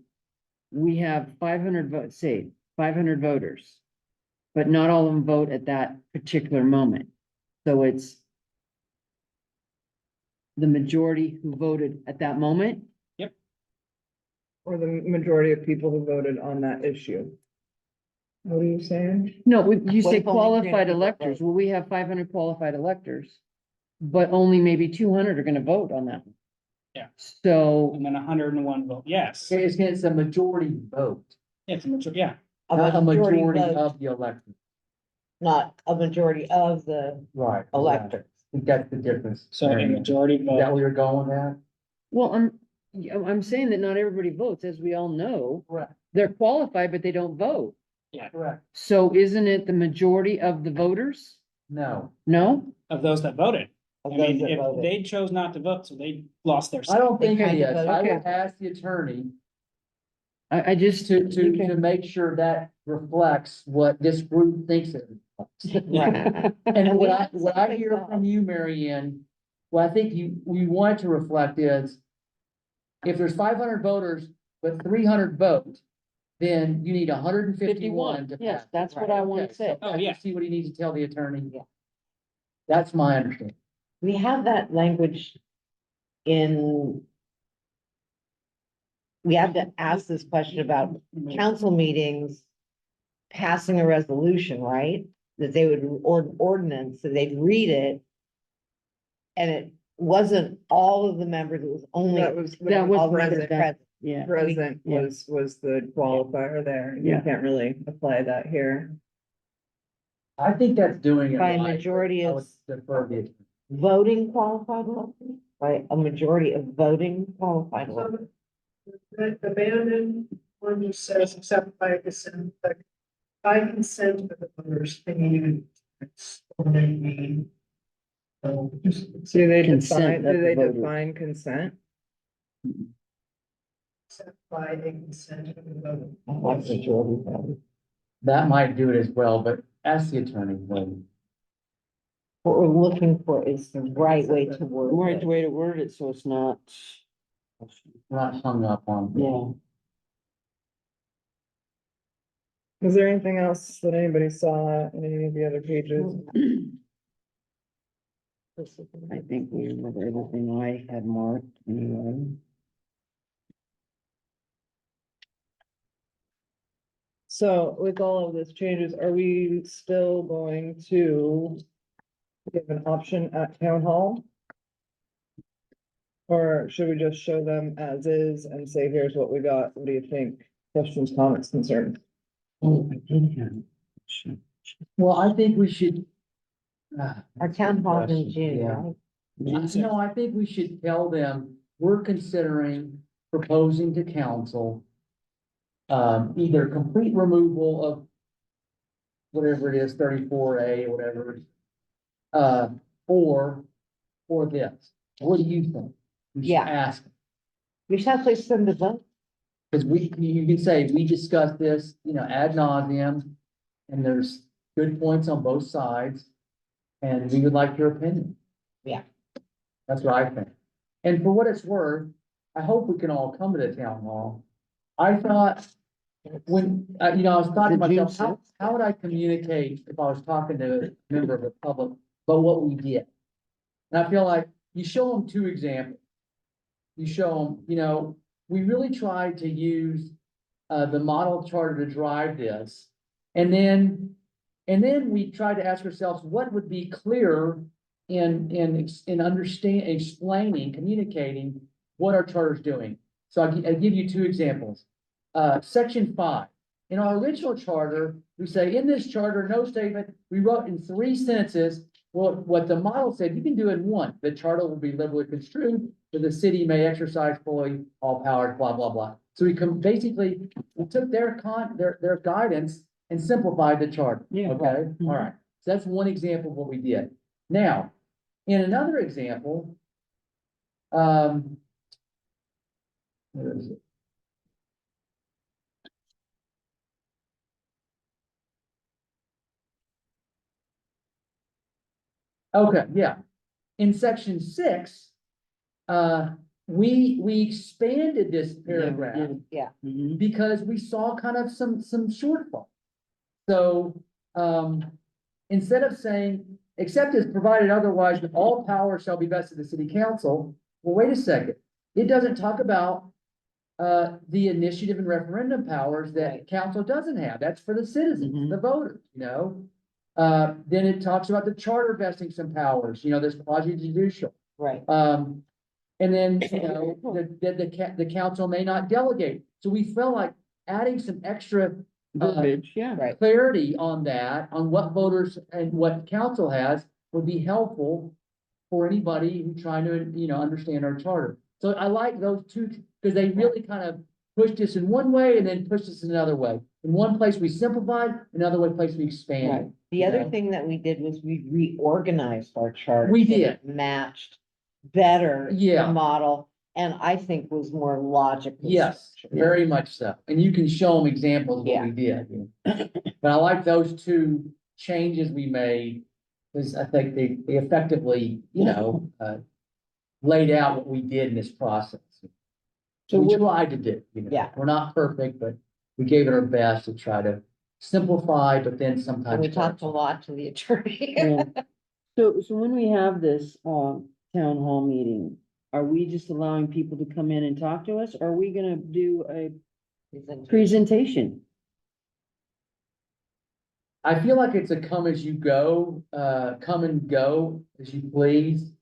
Speaker 3: we have 500 votes, say, 500 voters. But not all of them vote at that particular moment. So it's the majority who voted at that moment.
Speaker 2: Or the majority of people who voted on that issue. What are you saying?
Speaker 3: No, you
Speaker 6: What
Speaker 3: say
Speaker 6: if only 300
Speaker 3: qualified
Speaker 6: people
Speaker 3: electors.
Speaker 6: vote?
Speaker 3: Well, we have 500 qualified electors. But only maybe 200 are gonna vote on that. one.
Speaker 1: Yeah.
Speaker 3: So,
Speaker 1: And then 101 vote, yes.
Speaker 4: It's a majority vote,
Speaker 1: It's a majority, yeah.
Speaker 4: not a majority
Speaker 6: vote,
Speaker 4: of the elected.
Speaker 6: not a majority of the
Speaker 4: Right.
Speaker 6: electors.
Speaker 4: I think that's the difference.
Speaker 1: So a
Speaker 4: Mary.
Speaker 1: majority
Speaker 4: Is that
Speaker 1: vote.
Speaker 4: where you're going with that?
Speaker 3: well, yeah, I'm saying that not everybody votes, as we all know.
Speaker 4: Correct.
Speaker 3: They're qualified, but they don't vote.
Speaker 4: Correct.
Speaker 3: So isn't it the majority of the voters?
Speaker 4: No,
Speaker 3: No?
Speaker 1: Of those that voted. I
Speaker 6: Of those
Speaker 1: mean,
Speaker 6: that
Speaker 1: if
Speaker 6: voted.
Speaker 1: they chose not to vote, so they lost their
Speaker 4: I
Speaker 1: say.
Speaker 4: don't think it
Speaker 6: kinda
Speaker 4: is.
Speaker 6: vote.
Speaker 4: I will
Speaker 3: Okay.
Speaker 4: ask the attorney
Speaker 3: I just,
Speaker 4: to make sure that reflects what this group thinks it reflects.
Speaker 6: Right.
Speaker 4: And
Speaker 6: we
Speaker 4: what
Speaker 6: have
Speaker 4: what I
Speaker 6: something
Speaker 4: hear
Speaker 6: else.
Speaker 4: from you, Mary Ann, what I think we want to reflect is if there's 500 voters, but 300 vote, then you need 151 to
Speaker 3: 51, yes,
Speaker 4: pass.
Speaker 3: that's what I want to say.
Speaker 1: Oh, yeah.
Speaker 4: See what he needs to tell the attorney?
Speaker 6: Yeah.
Speaker 4: That's my understanding.
Speaker 6: We have that language in. We have to ask this question about council meetings. Passing a resolution, right? That they would, or ordinance, that they'd read it. And it wasn't all of the members, it was only.
Speaker 2: That was.
Speaker 3: That was
Speaker 6: all members
Speaker 2: present.
Speaker 6: present.
Speaker 3: yeah.
Speaker 2: Present
Speaker 3: Yeah.
Speaker 2: was the qualifier there. You
Speaker 3: Yeah.
Speaker 2: can't really apply that here.
Speaker 4: I think that's doing it
Speaker 6: By a
Speaker 4: right.
Speaker 6: majority
Speaker 4: I
Speaker 6: of-
Speaker 4: would defer the attorney.
Speaker 6: Voting qualified electors, by a majority of voting qualified electors.
Speaker 7: The abandoned one who says except by consent, but by consent of the voters, they need. So just
Speaker 2: Do they
Speaker 3: Consent
Speaker 2: define,
Speaker 3: of
Speaker 2: do
Speaker 3: the
Speaker 2: they
Speaker 3: voters.
Speaker 2: define consent?
Speaker 7: except by a consent of the voter.
Speaker 6: Like majority voting.
Speaker 4: That might do it as well, but ask the attorney when.
Speaker 6: What we're looking for is the right way to word
Speaker 3: Right
Speaker 6: it.
Speaker 3: way to word it, so it's not.
Speaker 4: We're not hung up on.
Speaker 3: Yeah.
Speaker 2: Is there anything else that anybody saw in any of the other pages?
Speaker 3: I think we remember everything I had marked anyway.
Speaker 2: So with all of this changes, are we still going to give an option at town hall? Or should we just show them as is and say, here's what we got, what do you think? Questions, comments, concerns?
Speaker 3: Oh, I did have.
Speaker 4: Well, I think we should.
Speaker 6: Our town hall in June,
Speaker 4: Yeah.
Speaker 6: right?
Speaker 4: No, I think we should tell them, we're considering proposing to council. Either complete removal of. Whatever it is, 34A, or whatever. Or this, what do you think? We should
Speaker 6: Yeah.
Speaker 4: ask,
Speaker 6: We should have place them to vote.
Speaker 4: because you can say, we discussed this, ad nauseum. And there's good points on both sides. And we would like your opinion.
Speaker 6: Yeah.
Speaker 4: That's what I think. And for what it's worth, I hope we can all come to the town hall. I thought, when, I was talking to
Speaker 3: Is it June
Speaker 4: myself, how would I communicate if I was talking to a member of the public about what we did? And I feel like you show them two examples. You show them, we really tried to use the model charter to drive this. And then we tried to ask ourselves, what would be clear in explaining, communicating what our charter is doing. So I'll give you two examples. Section 5, in our original charter, we say, in this charter, no statement, we wrote in 3 sentences. Well, what the model said, you can do in 1, the charter will be liberally construed, but the city may exercise fully all powers, blah, blah, blah. So we took their guidance and simplified the charter.
Speaker 3: Yeah.
Speaker 4: Okay, all right. So that's one example of what we did. Now, in another example, Where is it? Okay, yeah. In section 6, we expanded this paragraph
Speaker 3: Mhm.
Speaker 4: because we saw kind of some shortfall. So, instead of saying, except as provided otherwise, that all power shall be vested in the city council, well, wait a second. It doesn't talk about, the initiative and referendum powers that
Speaker 6: Right.
Speaker 4: council doesn't have. That's for the citizens,
Speaker 3: Mhm.
Speaker 4: the voters, you know? Then it talks about the charter vesting some powers, you know, this quasi judicial.
Speaker 6: Right.
Speaker 4: And then, you know, the council may not delegate. So we felt like adding some extra
Speaker 3: Verbiage, yeah.
Speaker 6: Right.
Speaker 4: clarity on that, on what voters and what council has would be helpful for anybody who's trying to, you know, understand our charter. So I like those two, because they really kind of pushed us in one way and then pushed us in another way. In one place we simplified, another place we
Speaker 3: Right.
Speaker 4: expanded.
Speaker 6: The other
Speaker 4: Yeah.
Speaker 6: thing that we did was we reorganized our chart.
Speaker 4: We
Speaker 6: so
Speaker 4: did.
Speaker 6: it Matched better. the
Speaker 4: Yeah.
Speaker 6: Model, and I think was more logical.
Speaker 4: Yes, very much so. And you can show them examples of what
Speaker 6: Yeah.
Speaker 4: we did. But I like those two changes we made, because I think they effectively, you know, laid out what we did in this process.
Speaker 3: So
Speaker 4: We
Speaker 3: what,
Speaker 4: tried to do, you know,
Speaker 6: Yeah.
Speaker 4: we're not perfect, but we gave it our best to try to simplify, but then
Speaker 6: And
Speaker 4: sometimes.
Speaker 6: we talked a lot to the attorney.
Speaker 3: yeah. So when we have this, town hall meeting, are we just allowing people to come in and talk to us? Or are we gonna do a presentation?
Speaker 4: I feel like it's a come as you go, come and go as you please,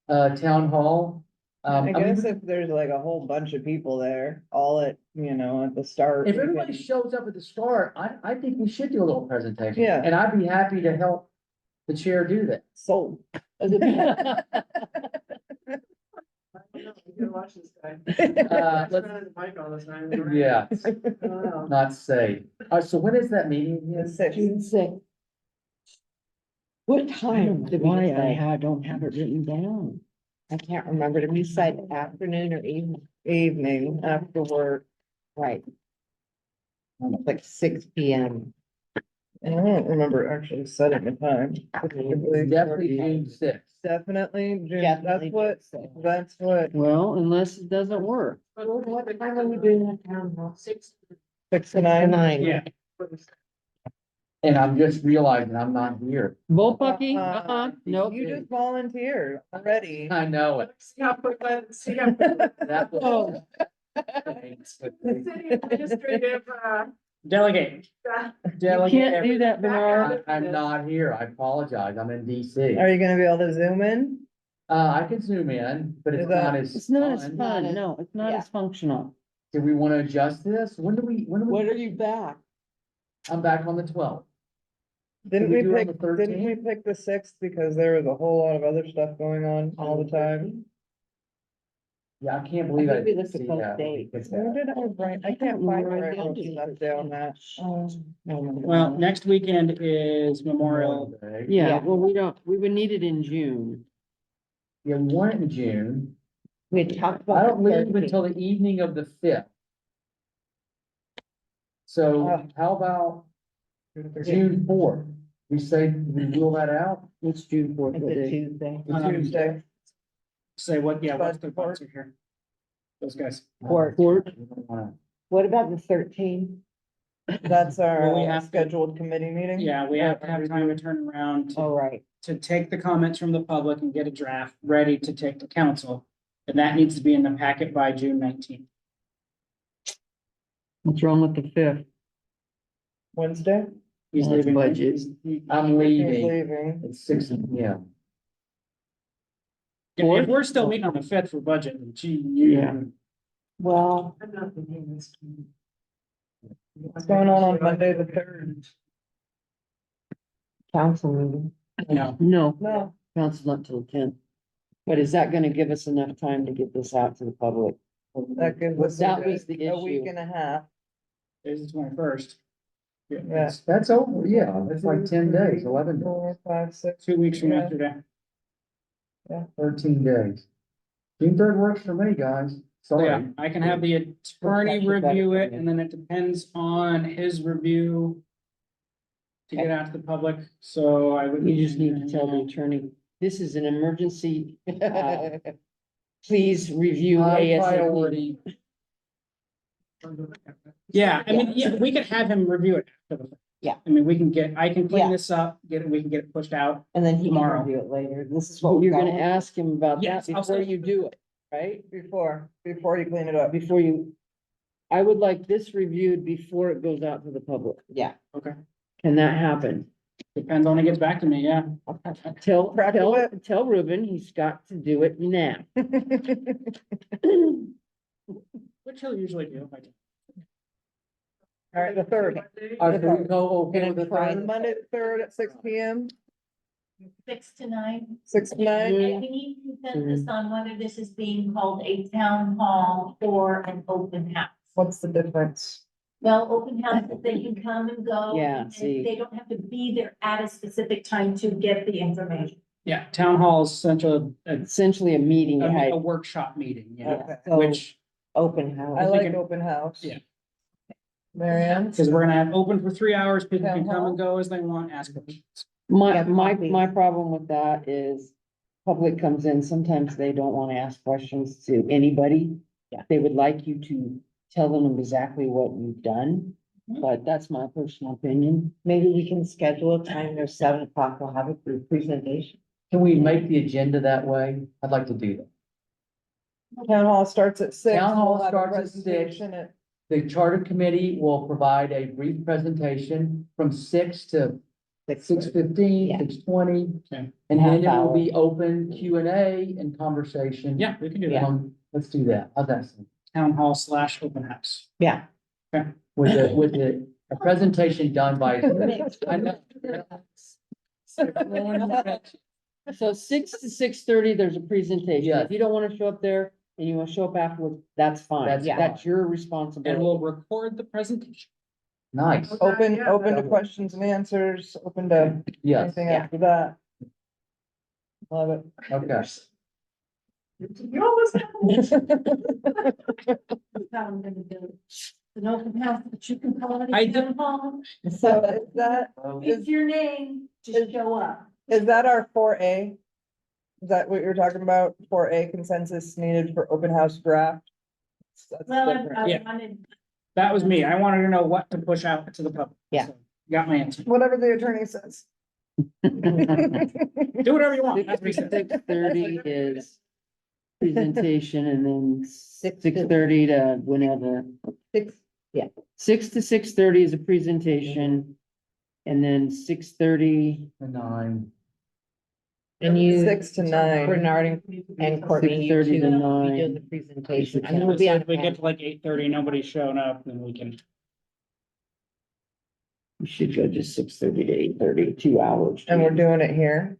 Speaker 4: town hall.
Speaker 2: I
Speaker 4: mean,
Speaker 2: guess if there's like a whole bunch of people there, all at, at the start.
Speaker 4: if
Speaker 2: we
Speaker 4: everybody
Speaker 2: can-
Speaker 4: shows up at the start, I think we should do a little presentation.
Speaker 2: Yeah.
Speaker 4: And I'd be happy to help the chair do that.
Speaker 2: Sold.
Speaker 7: You gotta watch this guy.
Speaker 4: Let's-
Speaker 7: Turn the mic all the time.
Speaker 4: Yeah,
Speaker 7: Oh.
Speaker 4: not safe. So when is that meeting? again?
Speaker 2: The sixth.
Speaker 6: June 6th. What
Speaker 3: I don't
Speaker 6: time
Speaker 3: know
Speaker 6: did we
Speaker 3: why I
Speaker 6: decide?
Speaker 3: don't have it written down.
Speaker 6: I can't remember. Did we decide afternoon or evening?
Speaker 2: Evening after work.
Speaker 6: Right. Like 6 p.m.
Speaker 2: And I don't remember actually setting the time.
Speaker 4: Definitely June 6th.
Speaker 2: Definitely, June,
Speaker 6: Definitely
Speaker 2: that's what,
Speaker 3: Well, unless it doesn't work.
Speaker 6: What time are we doing that town hall?
Speaker 7: 6.
Speaker 6: 6 to 9.
Speaker 1: Yeah,
Speaker 4: And I'm just realizing I'm not here.
Speaker 3: Bullpucky?
Speaker 2: Uh,
Speaker 3: Nope.
Speaker 2: you just volunteered already.
Speaker 4: I know it.
Speaker 7: See how quick, see how quick.
Speaker 4: That was.
Speaker 7: The city administrative,
Speaker 1: delegate.
Speaker 3: You
Speaker 1: Delegate.
Speaker 3: can't do that, Bernard.
Speaker 4: I'm not here. I apologize. I'm in DC.
Speaker 2: Are you gonna be able to zoom in?
Speaker 4: I can zoom in, but it's
Speaker 2: Is that-
Speaker 4: not as.
Speaker 3: It's not as
Speaker 4: fun.
Speaker 6: Not
Speaker 3: fun.
Speaker 6: as-
Speaker 3: No, it's not
Speaker 6: yeah.
Speaker 3: as functional.
Speaker 4: Do we want to adjust this? When do we?
Speaker 6: When are you back?
Speaker 4: I'm back on the 12th.
Speaker 2: Didn't
Speaker 4: we
Speaker 2: we
Speaker 4: do it on
Speaker 2: pick,
Speaker 4: the
Speaker 2: didn't we
Speaker 4: 13th?
Speaker 2: pick the sixth because there was a whole lot of other stuff going on all the time?
Speaker 4: Yeah, I can't believe I
Speaker 6: think we
Speaker 4: didn't
Speaker 6: looked at
Speaker 4: see
Speaker 6: both
Speaker 4: that.
Speaker 6: dates.
Speaker 4: It's
Speaker 2: Where
Speaker 4: that.
Speaker 2: did I write? I can't find where I wrote stuff down that.
Speaker 1: Well, next weekend is Memorial.
Speaker 4: Day.
Speaker 3: Yeah,
Speaker 6: Yeah.
Speaker 3: well, we would need it in June.
Speaker 4: Yeah, we want it in June.
Speaker 6: We had talked
Speaker 4: I
Speaker 6: about.
Speaker 4: don't
Speaker 6: the
Speaker 4: leave until
Speaker 6: 13th.
Speaker 4: the evening of the 5th. So how about June 4th? We say, we rule that out?
Speaker 3: It's June 4th.
Speaker 6: It's
Speaker 3: what
Speaker 6: a
Speaker 3: day?
Speaker 6: Tuesday.
Speaker 2: Tuesday.
Speaker 1: Say what, yeah, what's the
Speaker 2: Bud,
Speaker 1: sponsor here? Those guys.
Speaker 6: Court.
Speaker 3: Court.
Speaker 4: We don't wanna-
Speaker 6: What about the 13th?
Speaker 2: That's
Speaker 1: Well, we
Speaker 2: our
Speaker 1: have to-
Speaker 2: scheduled committee meeting?
Speaker 1: Yeah, we have to have time to turn around
Speaker 6: Oh, right.
Speaker 1: to take the comments from the public and get a draft ready to take to council. And that needs to be in the packet by June 19th.
Speaker 3: What's wrong with the 5th?
Speaker 2: Wednesday?
Speaker 1: He's
Speaker 3: Well, that's
Speaker 1: leaving.
Speaker 3: budget.
Speaker 4: I'm
Speaker 2: He's
Speaker 4: leaving.
Speaker 2: leaving.
Speaker 4: It's 6, yeah.
Speaker 1: If we're still meeting on the 5th for budget, then gee,
Speaker 3: Yeah.
Speaker 6: Well,
Speaker 7: I'm not thinking this.
Speaker 2: What's going on Monday, the 3rd?
Speaker 6: council meeting.
Speaker 1: No,
Speaker 3: No,
Speaker 2: No,
Speaker 3: council's not till 10th. But is that gonna give us enough time to get this out to the public?
Speaker 2: that gives us
Speaker 3: That was the
Speaker 2: a week
Speaker 3: issue.
Speaker 2: and a half.
Speaker 1: it's the 21st.
Speaker 2: Yeah.
Speaker 4: That's over, yeah, that's like 10 days, 11 days,
Speaker 2: 4, 5, 6.
Speaker 1: 2 weeks from
Speaker 2: Yeah.
Speaker 1: yesterday.
Speaker 4: 13 days. June 3rd works for me, guys.
Speaker 1: So yeah,
Speaker 4: Sorry.
Speaker 1: I can have the attorney review it, and then it depends on his review to get out to the public, so I would.
Speaker 3: You just need to tell the attorney, this is an emergency. Please review
Speaker 4: High
Speaker 3: ASAP.
Speaker 4: priority.
Speaker 1: Yeah, I mean, yeah, we could have him review it. after the fact.
Speaker 6: Yeah.
Speaker 1: I mean, I can clean
Speaker 6: Yeah.
Speaker 1: this up, we can get it pushed out.
Speaker 6: And then he can
Speaker 1: Tomorrow.
Speaker 6: review it later. This is what
Speaker 3: You're
Speaker 6: we're
Speaker 3: gonna
Speaker 6: going.
Speaker 3: ask him about that
Speaker 1: Yes, I'll
Speaker 3: before
Speaker 1: say-
Speaker 3: you do it, right?
Speaker 2: Before you clean it up.
Speaker 3: Before you, I would like this reviewed before it goes out to the public.
Speaker 6: Yeah.
Speaker 1: Okay,
Speaker 3: Can that happen?
Speaker 1: depends on when he gets back to me, yeah.
Speaker 3: Tell Ruben he's got to do it now.
Speaker 1: Which he'll usually do. If I do.
Speaker 2: All right, the third.
Speaker 4: Are we okay with the
Speaker 6: Try
Speaker 4: third?
Speaker 2: Monday, the third at 6 p.m.,
Speaker 5: 6 to 9.
Speaker 2: 6 to 9.
Speaker 5: And we need consensus on whether this is being called a town hall or an open house.
Speaker 2: What's the difference?
Speaker 5: Well, open house, if they can come and go.
Speaker 3: Yeah,
Speaker 5: and
Speaker 3: see.
Speaker 5: they don't have to be there at a specific time to get the information.
Speaker 1: Yeah, town hall is essentially
Speaker 3: Essentially a meeting,
Speaker 1: a
Speaker 3: right?
Speaker 1: workshop meeting, yeah,
Speaker 2: Okay.
Speaker 6: So,
Speaker 1: which,
Speaker 6: open
Speaker 2: I
Speaker 6: house.
Speaker 2: like
Speaker 1: thinking-
Speaker 2: open house.
Speaker 1: Yeah.
Speaker 2: Marianne?
Speaker 1: because we're gonna have open for 3 hours, people can
Speaker 2: Town
Speaker 1: come
Speaker 2: hall?
Speaker 1: and go as they want, ask questions.
Speaker 3: My,
Speaker 6: Yeah,
Speaker 3: my
Speaker 6: copies.
Speaker 3: problem with that is public comes in, sometimes they don't want to ask questions to anybody.
Speaker 6: Yeah.
Speaker 3: They would like you to tell them exactly what you've done,
Speaker 6: Mm-hmm.
Speaker 3: but that's my personal opinion.
Speaker 6: Maybe we can schedule a time, there's 7 o'clock, we'll have a group presentation.
Speaker 4: Can we make the agenda that way? I'd like to do that.
Speaker 2: Town hall starts at 6.
Speaker 4: Town hall
Speaker 2: We'll have a
Speaker 4: starts at 6.
Speaker 2: presentation at
Speaker 4: The charter committee will provide a brief presentation from 6 to 6:15,
Speaker 6: Yeah.
Speaker 4: 6:20.
Speaker 1: Okay.
Speaker 4: And
Speaker 6: Half
Speaker 4: then it will
Speaker 6: hour.
Speaker 4: be open Q&A and conversation.
Speaker 1: Yeah, we can do that.
Speaker 4: Let's do that. How's that sound?
Speaker 1: Town hall / open house.
Speaker 6: Yeah.
Speaker 4: With a presentation done by. I know.
Speaker 3: So 6 to 6:30, there's a presentation.
Speaker 4: Yes.
Speaker 3: If you don't want to show up there and you want to show up afterwards, that's fine.
Speaker 4: That's
Speaker 3: That's your
Speaker 1: And
Speaker 3: responsibility.
Speaker 1: we'll record the presentation.
Speaker 4: Nice,
Speaker 2: open
Speaker 7: Yeah.
Speaker 2: to questions and answers, open to
Speaker 4: yes,
Speaker 2: anything
Speaker 6: Yeah.
Speaker 2: after that. Love it.
Speaker 4: okay.
Speaker 7: You almost have.
Speaker 5: How I'm gonna do it. An open house, but you can call it
Speaker 1: I
Speaker 5: a
Speaker 1: do-
Speaker 5: town hall.
Speaker 2: So is that,
Speaker 5: It's your name, just show up.
Speaker 2: is that our 4A? Is that what you're talking about? 4A consensus needed for open house draft? That's
Speaker 5: Well,
Speaker 2: different.
Speaker 5: I
Speaker 1: Yeah.
Speaker 5: wanted,
Speaker 1: That was me. I wanted to know what to push out to the public.
Speaker 6: Yeah.
Speaker 1: So, Got my answer.
Speaker 2: Whatever the attorney says.
Speaker 1: Do whatever you want. That's what he said.
Speaker 3: 6:30 is presentation and then
Speaker 6: 6
Speaker 3: 6:30 to whenever.
Speaker 6: 6,
Speaker 3: 6 to 6:30 is a presentation. And then 6:30,
Speaker 4: The 9.
Speaker 6: and you,
Speaker 2: 6 to 9.
Speaker 6: Bernard and Courtney, you
Speaker 3: 6:30
Speaker 6: two,
Speaker 3: to
Speaker 6: you
Speaker 3: 9.
Speaker 6: do the presentation.
Speaker 3: Yeah.
Speaker 6: And we'll be
Speaker 1: So
Speaker 6: on.
Speaker 1: if we get to like 8:30, nobody's showing up, then we can.
Speaker 3: we should go just 6:30 to 8:30, 2 hours.
Speaker 2: And we're doing it here.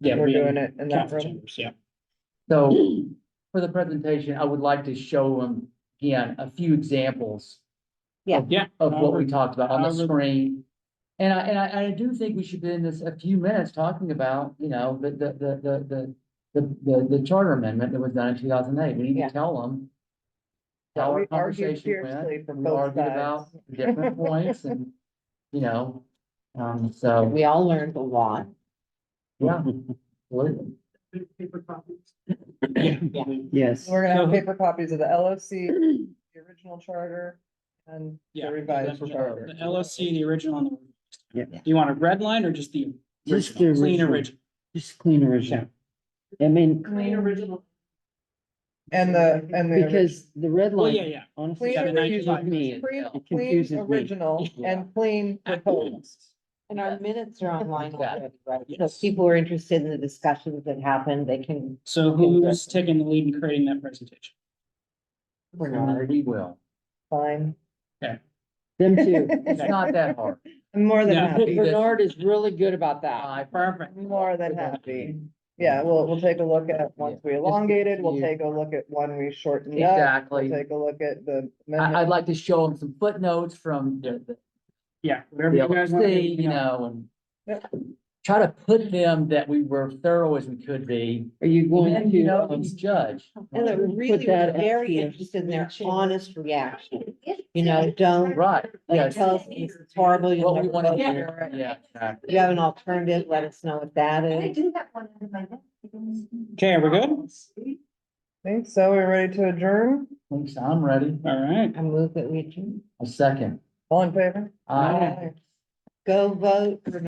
Speaker 1: Yeah,
Speaker 2: We're
Speaker 1: we
Speaker 2: doing it in that
Speaker 1: council
Speaker 2: room.
Speaker 1: chambers, yeah.
Speaker 4: So for the presentation, I would like to show them, again, a few examples.
Speaker 6: Yeah.
Speaker 1: Yeah.
Speaker 4: Of what we talked about on the
Speaker 1: However-
Speaker 4: screen. And I do think we should spend this a few minutes talking about, the charter amendment that was done in 2008. We need
Speaker 6: Yeah.
Speaker 4: to tell them.
Speaker 2: Yeah,
Speaker 4: How
Speaker 2: we
Speaker 4: our
Speaker 2: argued
Speaker 4: conversation
Speaker 2: fiercely
Speaker 4: went,
Speaker 2: from
Speaker 4: we
Speaker 2: both
Speaker 4: argued about
Speaker 2: sides.
Speaker 4: different points and, so,
Speaker 6: We all learned a lot.
Speaker 4: yeah. absolutely.
Speaker 7: Paper copies.
Speaker 3: Yes.
Speaker 2: We're gonna have
Speaker 1: So-
Speaker 2: paper copies of the LOC, the original charter, and
Speaker 1: Yeah.
Speaker 2: the revised
Speaker 1: The
Speaker 2: charter.
Speaker 1: LOC, the original and the.
Speaker 3: Yeah.
Speaker 1: Do you want a red line or just the
Speaker 3: Just
Speaker 1: original,
Speaker 3: the
Speaker 1: clean
Speaker 3: original.
Speaker 1: original?
Speaker 3: Just clean original. I mean,
Speaker 7: Clean original.
Speaker 2: And the,
Speaker 3: because the red
Speaker 1: Well,
Speaker 3: line,
Speaker 1: yeah, yeah.
Speaker 3: honestly,
Speaker 2: Clean
Speaker 3: confuses
Speaker 1: original.
Speaker 3: me.
Speaker 2: clean,
Speaker 3: It
Speaker 2: clean
Speaker 3: confuses me.
Speaker 2: original and clean proposed.
Speaker 6: And our minutes are online
Speaker 4: Yeah.
Speaker 6: already, right? So
Speaker 1: Yes.
Speaker 6: if people are interested in the discussions that happened, they can.
Speaker 1: So who's taking the lead in creating that presentation?
Speaker 6: Bernard.
Speaker 4: We will.
Speaker 2: Fine.
Speaker 3: Them too.
Speaker 4: It's not that hard.
Speaker 2: I'm more than
Speaker 1: Yeah.
Speaker 2: happy,
Speaker 3: Bernard is really good about that.
Speaker 1: Perfect.
Speaker 2: more than happy. Yeah, we'll take a look at, once we elongated, we'll take a look at one we shortened up.
Speaker 4: Exactly.
Speaker 2: We'll take a look at the.
Speaker 4: I'd like to show them some footnotes from the
Speaker 1: Yeah, whatever you guys want. to do,
Speaker 4: LLC, and try to put them that we were thorough as we could be.
Speaker 3: Are you
Speaker 4: And
Speaker 3: going
Speaker 4: then, you know,
Speaker 3: to,
Speaker 4: he's judged.
Speaker 6: And I really
Speaker 3: that
Speaker 6: was
Speaker 3: up
Speaker 6: very
Speaker 3: to-
Speaker 6: interested in their honest reaction, you know, don't
Speaker 4: Right,
Speaker 6: like
Speaker 4: yes.
Speaker 6: tell us it's horrible, you'll
Speaker 4: What we
Speaker 6: never
Speaker 4: want to
Speaker 6: vote
Speaker 4: hear,
Speaker 6: for it.
Speaker 4: yeah, exactly.
Speaker 6: You have an alternative, let us know what that
Speaker 5: I
Speaker 6: is.
Speaker 5: do have one under my desk.
Speaker 1: Okay, are we good?
Speaker 2: Think so, we're ready to adjourn,
Speaker 4: Thanks, I'm ready.
Speaker 1: All right.
Speaker 6: I move that we adjourn.
Speaker 4: A second.
Speaker 2: all in favor?
Speaker 4: Aye.
Speaker 6: Go vote for